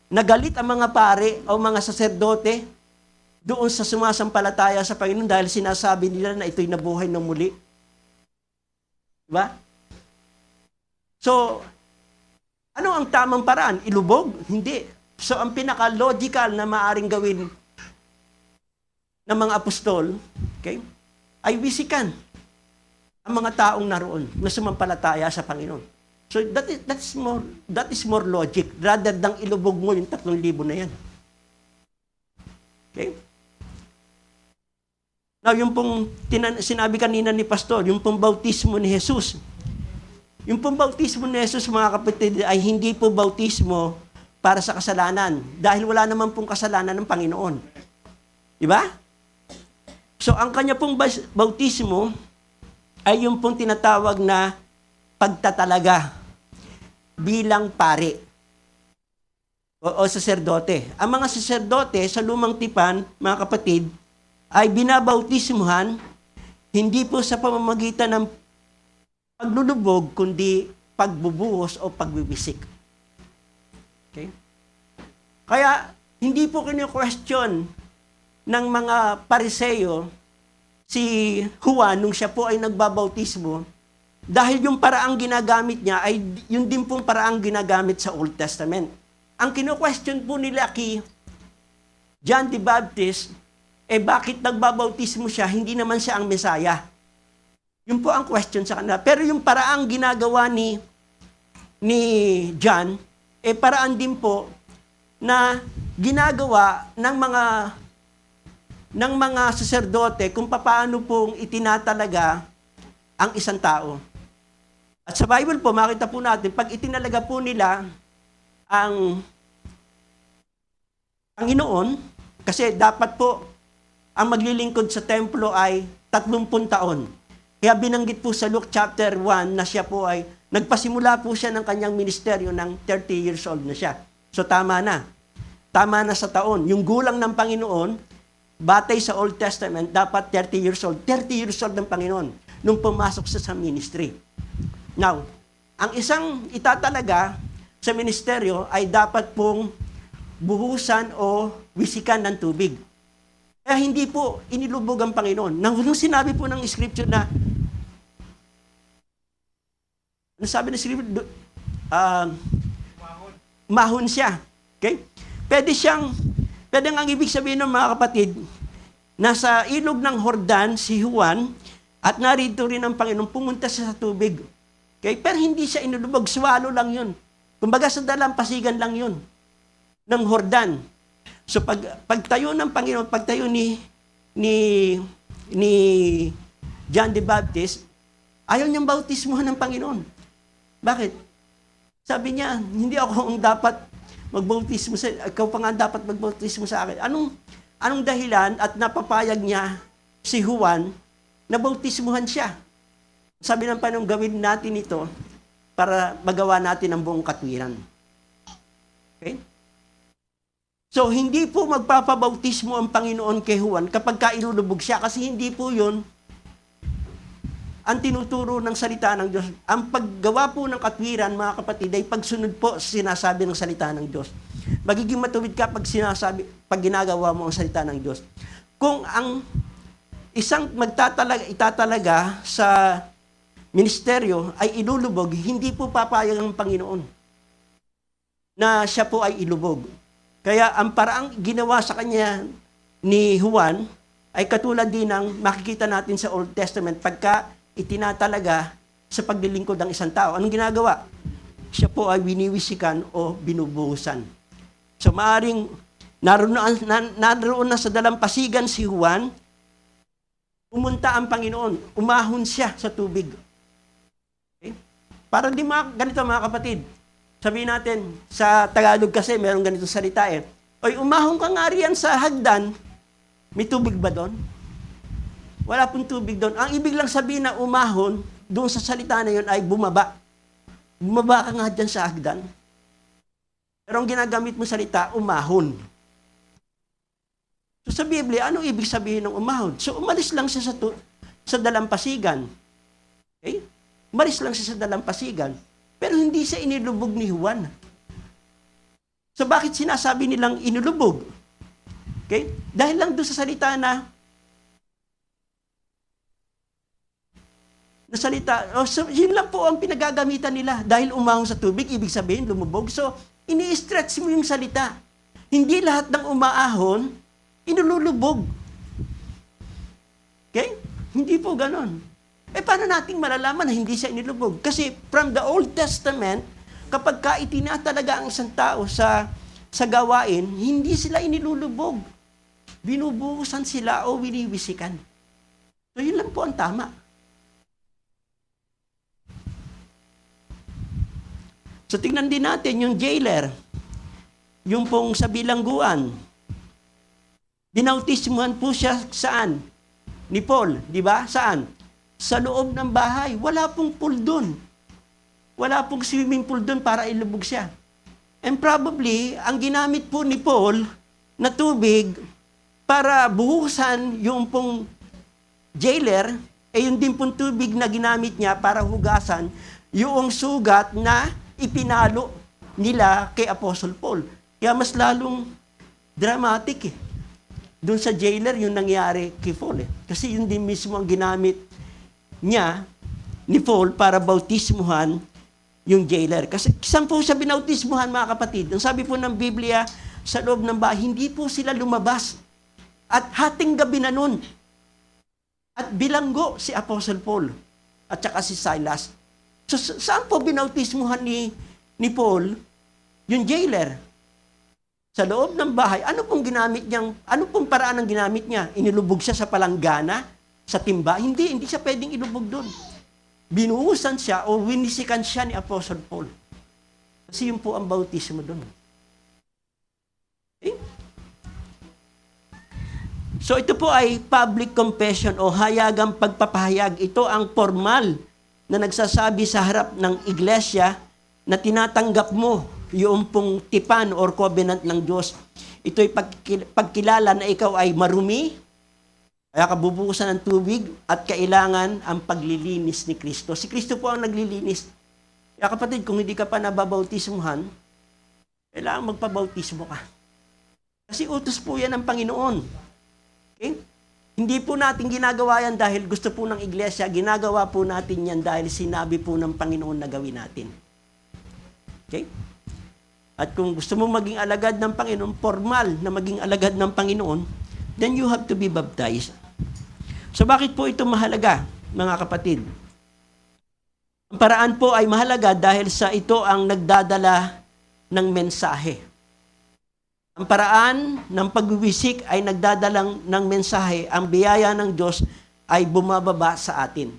nagalit ang mga pare o mga saserdote doon sa sumasampalataya sa Panginoon dahil sinasabi nila na ito'y nabuhay ng muli. Diba? So, ano ang tamang paraan? Ilubog? Hindi. So, ang pinaka-logical na maaring gawin ng mga apostol, okay, ay wisikan ang mga taong naroon na sumampalataya sa Panginoon. So that is more logic rather than ilubog mo yung 3,000 na yan. Okay? Now, yung pong sinabi kanina ni Pastor, yung pong bautismo ni Jesus. Yung pong bautismo ni Jesus, mga kapatid, ay hindi po bautismo para sa kasalanan. Dahil wala naman pong kasalanan ng Panginoon. Diba? So, ang kanya pong bautismo ay yung pong tinatawag na pagtatalaga bilang pari o saserdote. Ang mga saserdote sa lumang tipan, mga kapatid, ay binabautismuhan hindi po sa pamamagitan ng paglulubog, kundi pagbubuhos o pagbibisik. Okay? Kaya, hindi po kinu-question ng mga Pariseo si Juan nung siya po ay nagbabautismo dahil yung paraang ginagamit niya ay yun din pong paraang ginagamit sa Old Testament. Ang kinu-question po nila kay John the Baptist, bakit nagbabautismo siya, hindi naman siya ang Mesaya? Yun po ang question sa kanila. Pero yung paraang ginagawa ni John, paraan din po na ginagawa ng mga saserdote kung paano pong itinatalaga ang isang tao. At sa Bible po, makita po natin, pag itinalaga po nila ang Panginoon, kasi dapat po ang maglilingkod sa templo ay 30 taon. Kaya binanggit po sa Luke chapter 1 na siya po ay, nagpasimula po siya ng kanyang ministeryo ng 30 years old na siya. So tama na. Tama na sa taon. Yung gulang ng Panginoon, batay sa Old Testament, dapat 30 years old. 30 years old ng Panginoon nung pumasok sa ministry. Now, ang isang itatalaga sa ministeryo ay dapat pong buhusan o wisikan ng tubig. Kaya hindi po inilubog ang Panginoon. Nung sinabi po ng scripture na, ano sabi ng scripture? Mahon siya. Okay? Pwede ang ibig sabihin ng mga kapatid, nasa ilog ng Jordan si Juan at narito rin ang Panginoon pumunta siya sa tubig. Okay? Pero hindi siya inilubog, swalo lang yun. Kumbaga sa dalampasigan lang yun ng Jordan. So pagtayo ng Panginoon, pagtayo ni John the Baptist, ayaw niyang bautismuhan ng Panginoon. Bakit? Sabi niya, hindi ako ang dapat magbautismo sa, ikaw pa nga dapat magbautismo sa akin. Anong dahilan at napapayag niya si Juan na bautismuhan siya? Sabi ng Panginoon, gawin natin ito para magawa natin ang buong katwiran. Okay? So, hindi po magpapabautismo ang Panginoon kay Juan kapag kailulubog siya kasi hindi po yun ang tinuturo ng salita ng Diyos. Ang paggawa po ng katwiran, mga kapatid, ay pagsunod po sa sinasabi ng salita ng Diyos. Magiging matuwid ka pag ginagawa mo ang salita ng Diyos. Kung ang isang itatalaga sa ministeryo ay ilulubog, hindi po papayag ang Panginoon na siya po ay ilubog. Kaya ang paraang ginawa sa kanya ni Juan ay katulad din ng makikita natin sa Old Testament pagka itinatalaga sa paglilingkod ng isang tao. Anong ginagawa? Siya po ay winiwisikan o binubuhusan. So maaring naroon na sa dalampasigan si Juan, pumunta ang Panginoon, umahon siya sa tubig. Okay? Para di ganito mga kapatid, sabihin natin, sa Tagalog kasi, meron ganitong salita Oy, umahon ka nga riyan sa hagdan, may tubig ba doon? Wala pong tubig doon. Ang ibig lang sabihin na umahon, doon sa salita na yun ay bumaba. Bumaba ka nga dyan sa hagdan. Pero ang ginagamit mo salita, umahon. So sa Biblia, anong ibig sabihin ng umahon? So umalis lang siya sa dalampasigan. Okay? Umalis lang siya sa dalampasigan. Pero hindi siya inilubog ni Juan. So bakit sinasabi nilang inilubog? Okay? Dahil lang doon sa salita na so yun lang po ang pinagagamitan nila. Dahil umahon sa tubig, ibig sabihin lumubog. So, ini-stretch mo yung salita. Hindi lahat ng umaahon, inululubog. Okay? Hindi po ganon. Paano nating malalaman na hindi siya inilubog? Kasi from the Old Testament, kapag kaitina talaga ang isang tao sa gawain, hindi sila inilulubog. Binubuhusan sila o winiwisikan. So yun lang po ang tama. So tingnan din natin yung jailer, yung pong sa bilangguan. Binautismuhan po siya saan? Ni Paul, di ba? Saan? Sa loob ng bahay. Wala pong pool doon. Wala pong swimming pool doon para ilubog siya. And probably, ang ginamit po ni Paul na tubig para buhusan yung pong jailer, yung din pong tubig na ginamit niya para hugasan yung sugat na ipinalo nila kay Apostle Paul. Kaya mas lalong dramatic doon sa jailer yung nangyari kay Paul. Kasi yun din mismo ang ginamit niya ni Paul para bautismuhan yung jailer. Kasi saan po siya binautismuhan, mga kapatid? Ang sabi po ng Biblia, sa loob ng bahay, hindi po sila lumabas. At hating gabi na nun. At bilanggo si Apostle Paul at saka si Silas. So saan po binautismuhan ni Paul yung jailer? Sa loob ng bahay. Ano pong paraan ang ginamit niya? Inilubog siya sa palanggana? Sa timba? Hindi siya pwedeng ilubog doon. Binuhusan siya o winisikan siya ni Apostle Paul. Kasi yun po ang bautismo doon. Okay? So ito po ay public confession o hayagang pagpapahayag. Ito ang formal na nagsasabi sa harap ng iglesia na tinatanggap mo yung pong tipan or covenant ng Diyos. Ito ay pagkilala na ikaw ay marumi, kaya kabubuhusan ng tubig at kailangan ang paglilinis ni Kristo. Si Kristo po ang naglilinis. Kaya kapatid, kung hindi ka pa nababautismuhan, kailangan magpabautismo ka. Kasi utos po yan ng Panginoon. Okay? Hindi po natin ginagawa yan dahil gusto po ng iglesia. Ginagawa po natin yan dahil sinabi po ng Panginoon na gawin natin. Okay? At kung gusto mo maging alagad ng Panginoon, formal na maging alagad ng Panginoon, then you have to be baptized. So bakit po ito mahalaga, mga kapatid? Ang paraan po ay mahalaga dahil sa ito ang nagdadala ng mensahe. Ang paraan ng pagwiwisik ay nagdadalang ng mensahe. Ang biyaya ng Diyos ay bumababa sa atin.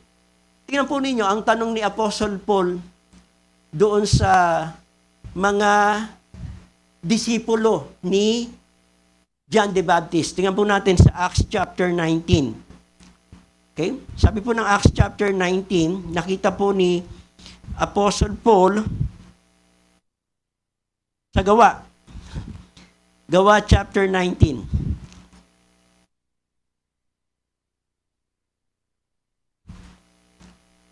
Tingnan po ninyo, ang tanong ni Apostle Paul doon sa mga disipulo ni John the Baptist. Tingnan po natin sa Acts chapter 19. Okay? Sabi po ng Acts chapter 19, nakita po ni Apostle Paul sa Gawa. Gawa chapter 19.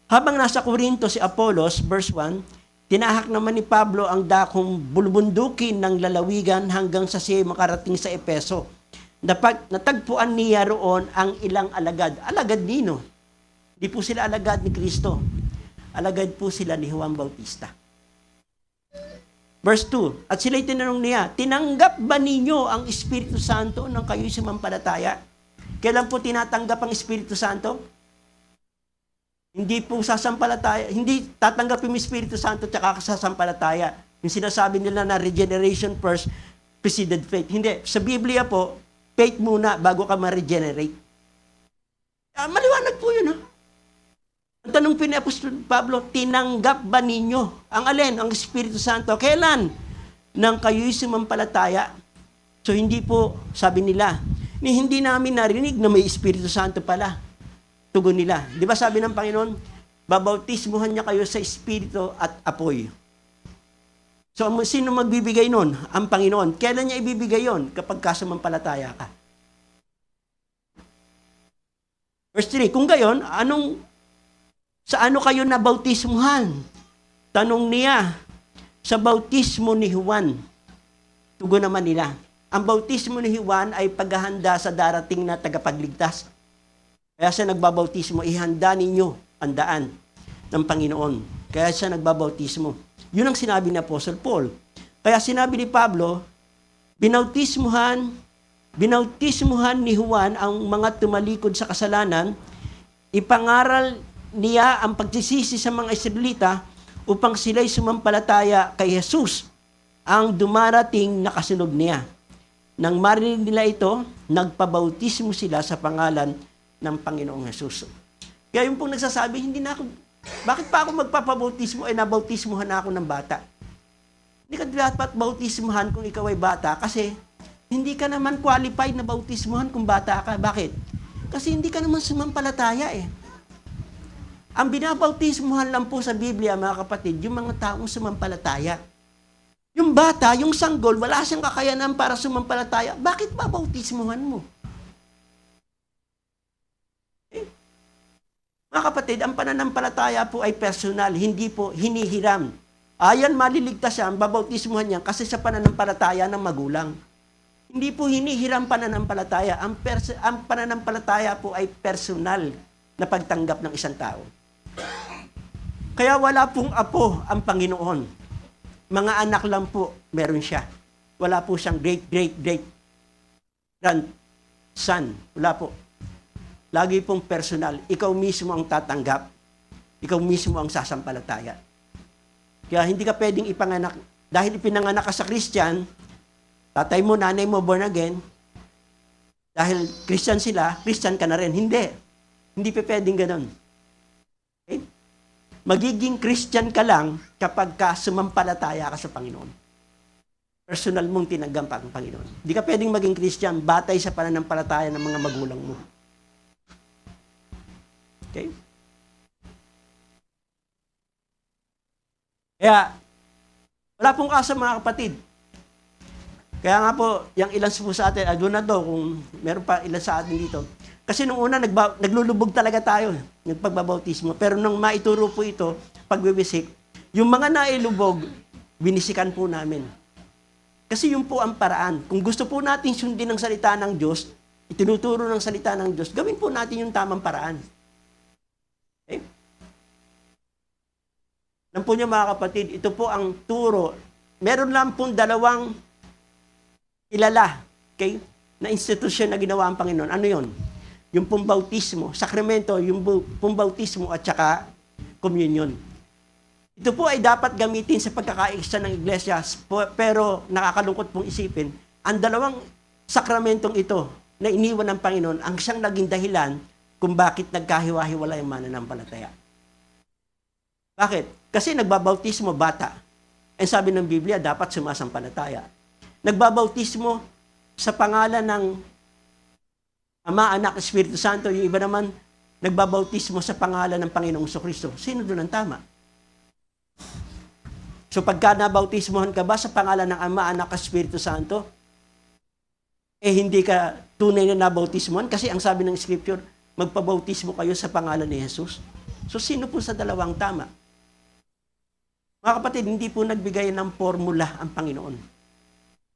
Habang nasa Corinto si Apollos, verse 1, tinahak naman ni Pablo ang dakong bulubundukin ng lalawigan hanggang sa siya makarating sa Epeso. Natagpuan niya roon ang ilang alagad. Alagad nino. Di po sila alagad ni Kristo. Alagad po sila ni Juan Bautista. Verse 2, at sila'y tinanong niya, tinanggap ba ninyo ang Espiritu Santo nang kayo'y sumampalataya? Kailan po tinatanggap ang Espiritu Santo? Hindi po sasampalataya, hindi tatanggap yung Espiritu Santo tsaka sasampalataya. Yung sinasabi nila na regeneration first, preceded faith. Hindi. Sa Biblia po, faith muna bago ka ma-regenerate. Maliwanag po yun, ha? Ang tanong ni Apostol Pablo, tinanggap ba ninyo ang alin, ang Espiritu Santo? Kailan? Nang kayo'y sumampalataya. So hindi po, sabi nila, hindi namin narinig na may Espiritu Santo pala. Tugon nila. Di ba sabi ng Panginoon, babautismuhan niya kayo sa Espiritu at apoy. So sino magbibigay nun? Ang Panginoon. Kailan niya ibibigay yon? Kapag sumampalataya ka. Verse 3, kung gayon, sa ano kayo na bautismuhan? Tanong niya, sa bautismo ni Juan. Tugon naman nila. Ang bautismo ni Juan ay paghahanda sa darating na tagapagligtas. Kaya siya nagbabautismo, ihanda ninyo ang daan ng Panginoon. Kaya siya nagbabautismo. Yun ang sinabi ni Apostle Paul. Kaya sinabi ni Pablo, binautismuhan ni Juan ang mga tumalikod sa kasalanan, ipangaral niya ang pagsisisi sa mga Israelita upang sila'y sumampalataya kay Jesus, ang dumarating na kasunod niya. Nang marinig nila ito, nagpabautismo sila sa pangalan ng Panginoong Jesus. Kaya yung pong nagsasabi, bakit pa ako magpapabautismo? Nabautismuhan na ako ng bata. Hindi ka dapat bautismuhan kung ikaw ay bata kasi hindi ka naman qualified na bautismuhan kung bata ka. Bakit? Kasi hindi ka naman sumampalataya eh. Ang binabautismuhan lang po sa Biblia, mga kapatid, yung mga taong sumampalataya. Yung bata, yung sanggol, wala siyang kakayanan para sumampalataya. Bakit ba bautismuhan mo? Mga kapatid, ang pananampalataya po ay personal, hindi po hinihiram. Ayan, maliligtas siya, ang babautismuhan niya kasi sa pananampalataya ng magulang. Hindi po hinihiram pananampalataya. Ang pananampalataya po ay personal na pagtanggap ng isang tao. Kaya wala pong apo ang Panginoon. Mga anak lang po meron siya. Wala po siyang great-grandson. Wala po. Lagi pong personal. Ikaw mismo ang tatanggap. Ikaw mismo ang sasampalataya. Kaya hindi ka pwedeng ipanganak. Dahil ipinanganak ka sa Christian, tatay mo, nanay mo, born again, dahil Christian sila, Christian ka na rin. Hindi. Hindi pa pwedeng ganun. Okay? Magiging Christian ka lang kapag sumampalataya ka sa Panginoon. Personal mong tinanggap ang Panginoon. Hindi ka pwedeng maging Christian batay sa pananampalataya ng mga magulang mo. Okay? Kaya, wala pong kaso mga kapatid. Kaya nga po, yung ilan po sa atin, doon na to, kung meron pa ilan sa atin dito. Kasi nung una, naglulubog talaga tayo, nagpagbabautismo. Pero nung maituro po ito, pagwiwisik, yung mga nailubog, binisikan po namin. Kasi yun po ang paraan. Kung gusto po natin sundin ang salita ng Diyos, itinuturo ng salita ng Diyos, gawin po natin yung tamang paraan. Okay? Alam po niyo mga kapatid, ito po ang turo. Meron lang pong dalawang kilala, okay, na institusyon na ginawa ang Panginoon. Ano yun? Yung pong bautismo, sakramento, yung pong bautismo at saka communion. Ito po ay dapat gamitin sa pagkakaisa ng iglesia, pero nakakalungkot pong isipin, ang dalawang sakramentong ito na iniwan ng Panginoon ang siyang naging dahilan kung bakit nagkahiwa-hiwalay ang mananampalataya. Bakit? Kasi nagbabautismo bata. Ang sabi ng Biblia, dapat sumasampalataya. Nagbabautismo sa pangalan ng Ama, Anak, Espiritu Santo. Yung iba naman, nagbabautismo sa pangalan ng Panginoong Kristo. Sino doon ang tama? So pagka nabautismohan ka ba sa pangalan ng Ama, Anak, Espiritu Santo, hindi ka tunay na nabautismohan kasi ang sabi ng Scripture, magpabautismo kayo sa pangalan ni Jesus. So sino po sa dalawang tama? Mga kapatid, hindi po nagbigay ng formula ang Panginoon.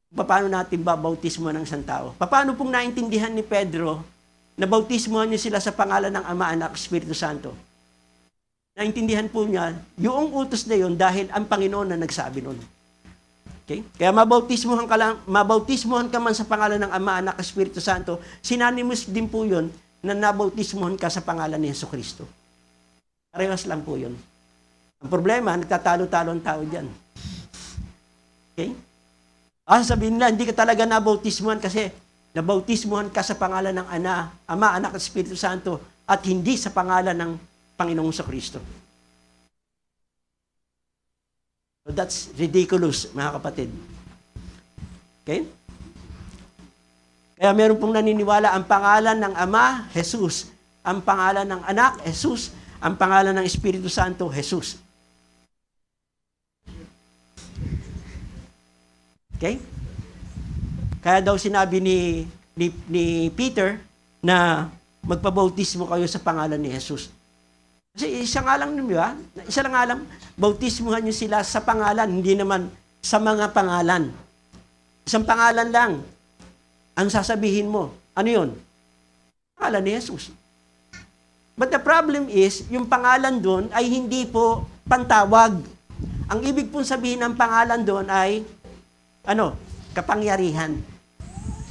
Paano natin babautismo ng isang tao? Paano pong naintindihan ni Pedro na bautismohan niyo sila sa pangalan ng Ama, Anak, Espiritu Santo? Naintindihan po niya yung utos na yun dahil ang Panginoon na nagsabi nun. Okay? Kaya mabautismohan ka man sa pangalan ng Ama, Anak, Espiritu Santo, synonymous din po yun na nabautismohan ka sa pangalan ni Jesucristo. Parehas lang po yun. Ang problema, nagtatalo-talo ang tao dyan. Okay? Sabihin nila, hindi ka talaga nabautismuhan kasi nabautismuhan ka sa pangalan ng Ama, Anak at Espiritu Santo at hindi sa pangalan ng Panginoong Kristo. So that's ridiculous, mga kapatid. Okay? Kaya meron pong naniniwala ang pangalan ng Ama, Jesus. Ang pangalan ng Anak, Jesus. Ang pangalan ng Espiritu Santo, Jesus. Okay? Kaya daw sinabi ni Peter na magpabautismo kayo sa pangalan ni Jesus. Kasi isa nga lang, di ba? Isa lang nga lang, bautismuhan nyo sila sa pangalan, hindi naman sa mga pangalan. Isang pangalan lang ang sasabihin mo. Ano yun? Pangalan ni Jesus. But the problem is, yung pangalan doon ay hindi po pantawag. Ang ibig pong sabihin ng pangalan doon ay kapangyarihan.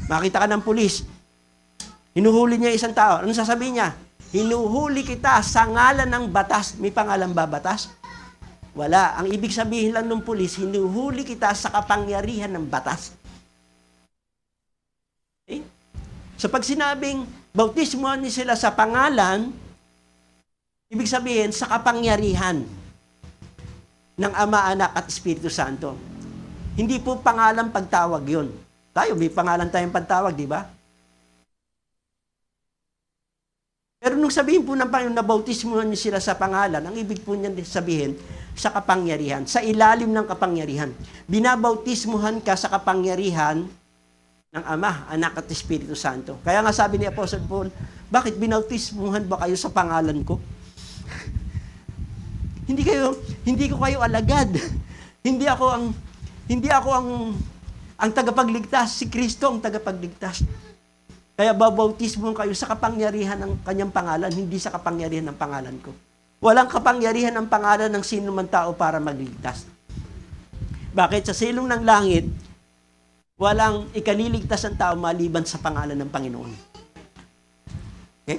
Makita ka ng pulis, hinuhuli niya isang tao. Anong sasabihin niya? hinuhuli kita sa ngalan ng batas. May pangalan ba batas? Wala. Ang ibig sabihin lang ng pulis, hinuhuli kita sa kapangyarihan ng batas. Okay? So pag sinabing, bautismuhan niyo sila sa pangalan, ibig sabihin, sa kapangyarihan ng Ama, Anak at Espiritu Santo. Hindi po pangalan pagtawag yun. Tayo, may pangalan tayong pagtawag, di ba? Pero nung sabihin po ng Panginoon na bautismuhan niyo sila sa pangalan, ang ibig po niyan sabihin, sa kapangyarihan, sa ilalim ng kapangyarihan. Binabautismuhan ka sa kapangyarihan ng Ama, Anak at Espiritu Santo. Kaya nga sabi ni Apostle Paul, bakit binautismuhan ba kayo sa pangalan ko? Hindi ko kayo alagad. Hindi ako ang tagapagligtas, si Kristo ang tagapagligtas. Kaya babautismuhan kayo sa kapangyarihan ng kanyang pangalan, hindi sa kapangyarihan ng pangalan ko. Walang kapangyarihan ng pangalan ng sino man tao para magligtas. Bakit? Sa silong ng langit, walang ikaliligtas ang tao maliban sa pangalan ng Panginoon. Okay?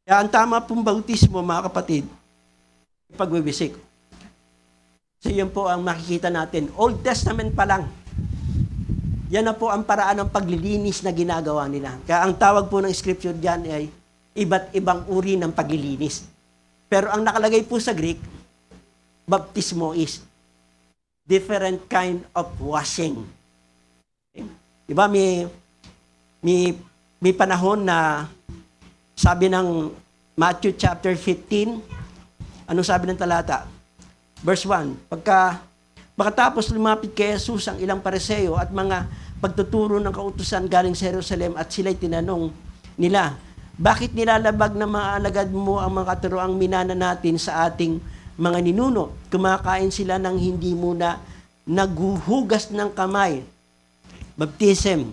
Kaya ang tama pong bautismo, mga kapatid, pagbibisik. So yun po ang makikita natin. Old Testament pa lang. Yan na po ang paraan ng paglilinis na ginagawa nila. Kaya ang tawag po ng scripture dyan ay iba't ibang uri ng paglilinis. Pero ang nakalagay po sa Greek, baptismo is different kind of washing. Okay? Diba may panahon na sabi ng Matthew chapter 15, ano sabi ng talata? Verse 1, pagkatapos lumapit kay Jesus ang ilang pariseo at mga pagtuturo ng kautusan galing sa Jerusalem at sila'y tinanong nila, bakit nilalabag ng mga alagad mo ang mga katuroang minana natin sa ating mga ninuno? Kumakain sila ng hindi muna naghuhugas ng kamay. Baptism,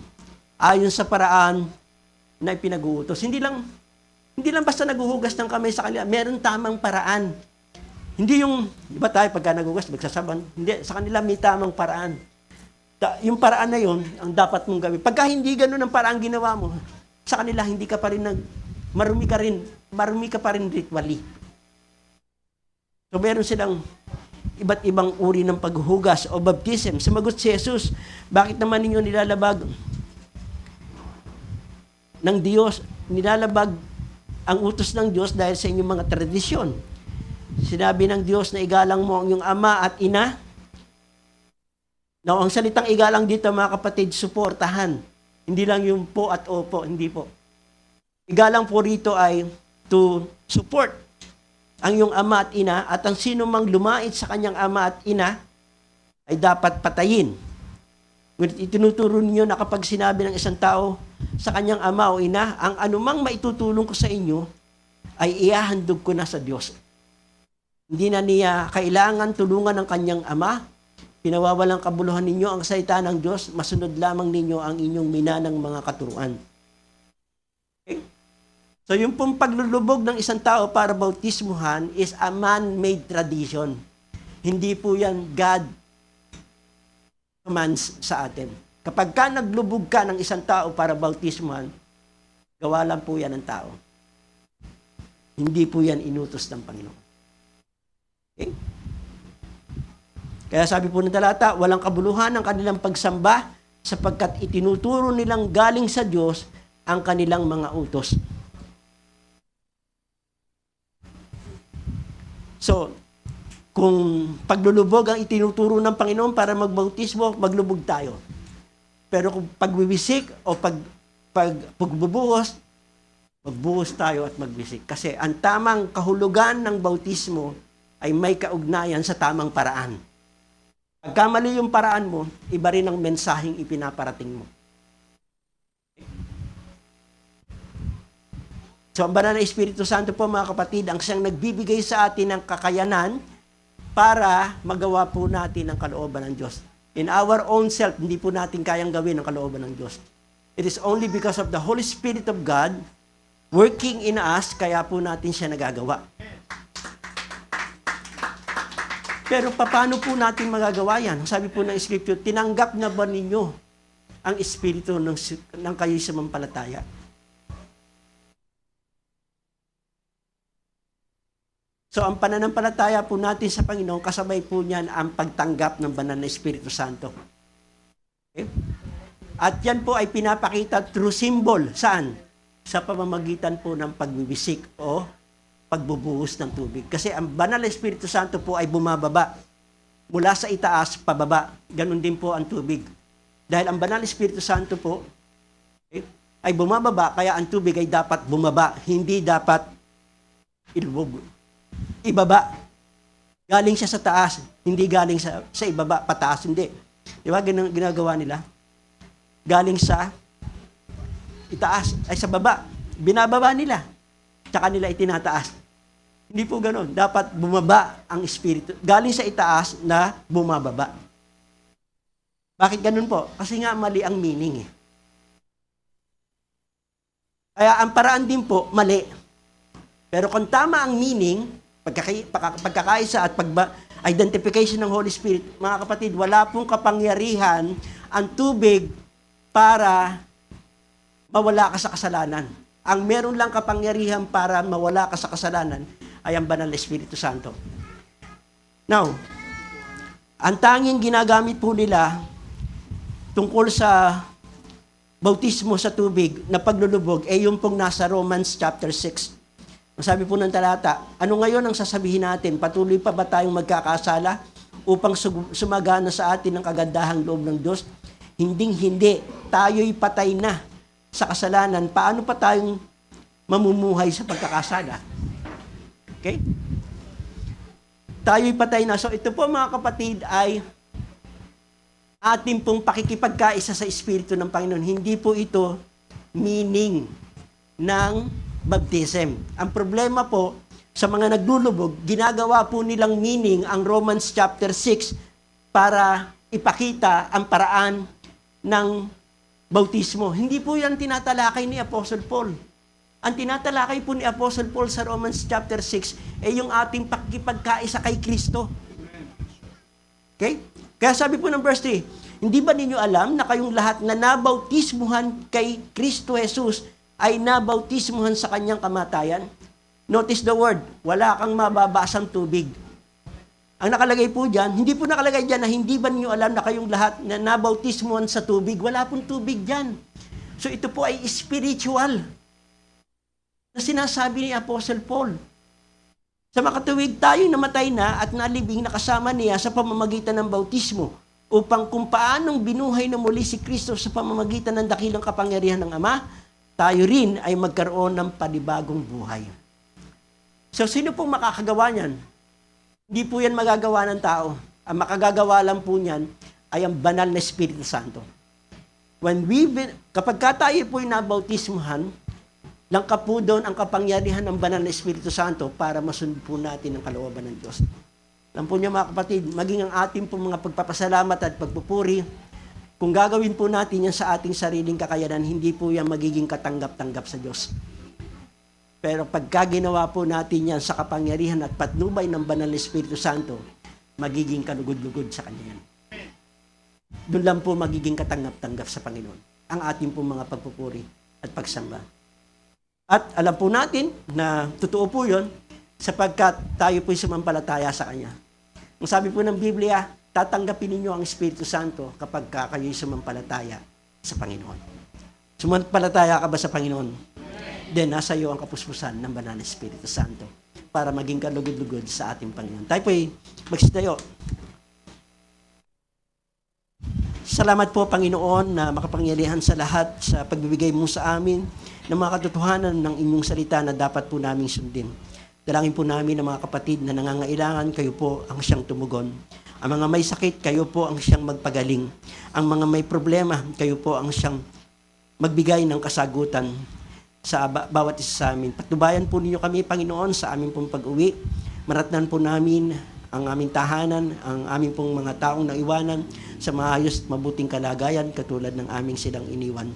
ayon sa paraan na ipinag-uutos. Hindi lang basta naghuhugas ng kamay sa kanila, meron tamang paraan. Hindi yung, di ba tayo pagka naghugas, magsasaban? Hindi, sa kanila may tamang paraan. Yung paraan na yun, ang dapat mong gawin. Pagka hindi ganun ang paraan ginawa mo, sa kanila hindi ka pa rin marumi ka pa rin ritually. So meron silang iba't ibang uri ng paghuhugas o baptism. Sumagot si Jesus, bakit naman ninyo nilalabag ng Diyos, nilalabag ang utos ng Diyos dahil sa inyong mga tradisyon? Sinabi ng Diyos na igalang mo ang iyong ama at ina. Now, ang salitang igalang dito, mga kapatid, suportahan. Hindi lang yung po at opo, hindi po. Igalang po rito ay to support ang iyong ama at ina, at ang sino mang lumait sa kanyang ama at ina ay dapat patayin. Ngunit itinuturo ninyo na kapag sinabi ng isang tao sa kanyang ama o ina, ang anumang maitutulong ko sa inyo ay iahandog ko na sa Diyos. Hindi na niya kailangan tulungan ng kanyang ama, pinawawalang kabuluhan ninyo ang salita ng Diyos, masunod lamang ninyo ang inyong minanang mga katuruan. Okay? So yung pong paglulubog ng isang tao para bautismuhan is a man-made tradition. Hindi po yan God commands sa atin. Kapag ka naglubog ka ng isang tao para bautismuhan, gawa lang po yan ng tao. Hindi po yan inutos ng Panginoon. Okay? Kaya sabi po ng talata, walang kabuluhan ang kanilang pagsamba sapagkat itinuturo nilang galing sa Diyos ang kanilang mga utos. So, kung paglulubog ang itinuturo ng Panginoon para magbautismo, maglubog tayo. Pero kung pagbibisik o pagbubuhos, magbuhos tayo at magbisik. Kasi ang tamang kahulugan ng bautismo ay may kaugnayan sa tamang paraan. Pagka mali yung paraan mo, iba rin ang mensaheng ipinaparating mo. So, ang banal na Espiritu Santo po, mga kapatid, ang siyang nagbibigay sa atin ng kakayanan para magawa po natin ang kalooban ng Diyos. In our own self, hindi po natin kayang gawin ang kalooban ng Diyos. It is only because of the Holy Spirit of God working in us, kaya po natin siya nagagawa. Pero paano po natin magagawa yan? Sabi po ng Scripture, tinanggap na ba ninyo ang Espiritu ng kayo'y sumampalataya? So ang pananampalataya po natin sa Panginoon, kasabay po niyan ang pagtanggap ng banal na Espiritu Santo. Okay? At yan po ay pinapakita through symbol. Saan? Sa pamamagitan po ng pagbibisik o pagbubuhos ng tubig. Kasi ang banal na Espiritu Santo po ay bumababa. Mula sa itaas, pababa. Ganon din po ang tubig. Dahil ang banal na Espiritu Santo po ay bumababa, kaya ang tubig ay dapat bumaba. Hindi dapat ilubog. Ibaba. Galing siya sa taas, hindi galing sa ibaba, pataas, hindi. Di ba ginagawa nila? Galing sa itaas, ay sa baba. Binababa nila. Tsaka nila itinataas. Hindi po ganoon. Dapat bumaba ang Espiritu. Galing sa itaas na bumababa. Bakit ganun po? Kasi nga mali ang meaning eh. Kaya ang paraan din po, mali. Pero kung tama ang meaning, pagkakaisa at identification ng Holy Spirit, mga kapatid, wala pong kapangyarihan ang tubig para mawala ka sa kasalanan. Ang meron lang kapangyarihan para mawala ka sa kasalanan ay ang banal na Espiritu Santo. Now, ang tanging ginagamit po nila tungkol sa bautismo sa tubig na paglulubog ay yung pong nasa Romans chapter 6. Ang sabi po ng talata, ano ngayon ang sasabihin natin? Patuloy pa ba tayong magkakasala upang sumagana sa atin ang kagandahang loob ng Diyos? Hinding-hindi. Tayo'y patay na sa kasalanan. Paano pa tayong mamumuhay sa pagkakasala? Okay? Tayo'y patay na. So ito po mga kapatid ay ating pong pakikipagkaisa sa Espiritu ng Panginoon. Hindi po ito meaning ng baptism. Ang problema po, sa mga naglulubog, ginagawa po nilang meaning ang Romans chapter 6 para ipakita ang paraan ng bautismo. Hindi po yan tinatalakay ni Apostle Paul. Ang tinatalakay po ni Apostle Paul sa Romans chapter 6 ay yung ating pakikipagkaisa kay Kristo. Okay? Kaya sabi po ng verse 3, hindi ba ninyo alam na kayong lahat na nabautismuhan kay Kristo Jesus ay nabautismuhan sa kanyang kamatayan? Notice the word, wala kang mababasang tubig. Ang nakalagay po dyan, hindi po nakalagay dyan na hindi ba ninyo alam na kayong lahat na nabautismuhan sa tubig? Wala pong tubig dyan. So ito po ay spiritual na sinasabi ni Apostle Paul. Sa makatuwid tayo namatay na at nalibing na kasama niya sa pamamagitan ng bautismo upang kung paanong binuhay na muli si Kristo sa pamamagitan ng dakilang kapangyarihan ng Ama, tayo rin ay magkaroon ng panibagong buhay. So sino pong makakagawa niyan? Hindi po yan magagawa ng tao. Ang makagagawa lang po niyan ay ang banal na Espiritu Santo. Kapag tayo po ay nabautismuhan, langka po doon ang kapangyarihan ng banal na Espiritu Santo para masunod po natin ang kalooban ng Diyos. Alam po niyo mga kapatid, maging ang ating po mga pagpapasalamat at pagpupuri, kung gagawin po natin yan sa ating sariling kakayanan, hindi po yan magiging katanggap-tanggap sa Diyos. Pero pagka ginawa po natin yan sa kapangyarihan at patnubay ng banal na Espiritu Santo, magiging kalugod-lugod sa Kanya yan. Doon lang po magiging katanggap-tanggap sa Panginoon ang ating po mga pagpupuri at pagsamba. At alam po natin na totoo po yun sapagkat tayo po'y sumampalataya sa Kanya. Ang sabi po ng Biblia, tatanggapin ninyo ang Espiritu Santo kapag kayo'y sumampalataya sa Panginoon. Sumampalataya ka ba sa Panginoon? Then, nasa iyo ang kapuspusan ng banal na Espiritu Santo para maging kalugod-lugod sa ating Panginoon. Tayo po'y magsitayo. Salamat po, Panginoon, na makapangyarihan sa lahat sa pagbibigay mo sa amin ng mga katotohanan ng inyong salita na dapat po naming sundin. Dalangin po namin ng mga kapatid na nangangailangan, kayo po ang siyang tumugon. Ang mga may sakit, kayo po ang siyang magpagaling. Ang mga may problema, kayo po ang siyang magbigay ng kasagutan sa bawat isa sa amin. Patnubayan po ninyo kami, Panginoon, sa aming pong pag-uwi. Maratnan po namin ang aming tahanan, ang aming pong mga taong naiwanan sa maayos at mabuting kalagayan katulad ng aming silang iniwan.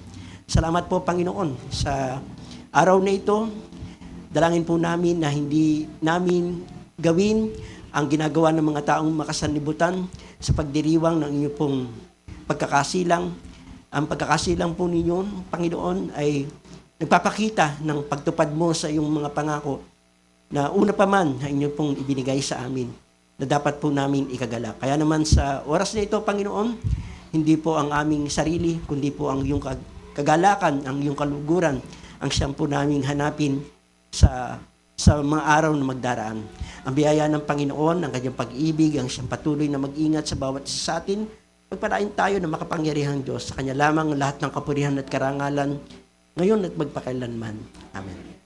Salamat po, Panginoon, sa araw na ito. Dalangin po namin na hindi namin gawin ang ginagawa ng mga taong makasanlibutan sa pagdiriwang ng inyong pong pagkakasilang. Ang pagkakasilang po ninyo, Panginoon, ay nagpapakita ng pagtupad mo sa iyong mga pangako na una pa man ang inyo pong ibinigay sa amin na dapat po namin ikagalak. Kaya naman sa oras na ito, Panginoon, hindi po ang aming sarili, kundi po ang iyong kagalakan, ang iyong kaluguran, ang siyang po naming hanapin sa mga araw na magdaraan. Ang biyaya ng Panginoon, ang kanyang pag-ibig, ang siyang patuloy na mag-ingat sa bawat isa sa atin, pagpalain tayo ng makapangyarihang Diyos. Sa Kanya lamang lahat ng kapurihan at karangalan, ngayon at magpakailanman. Amen.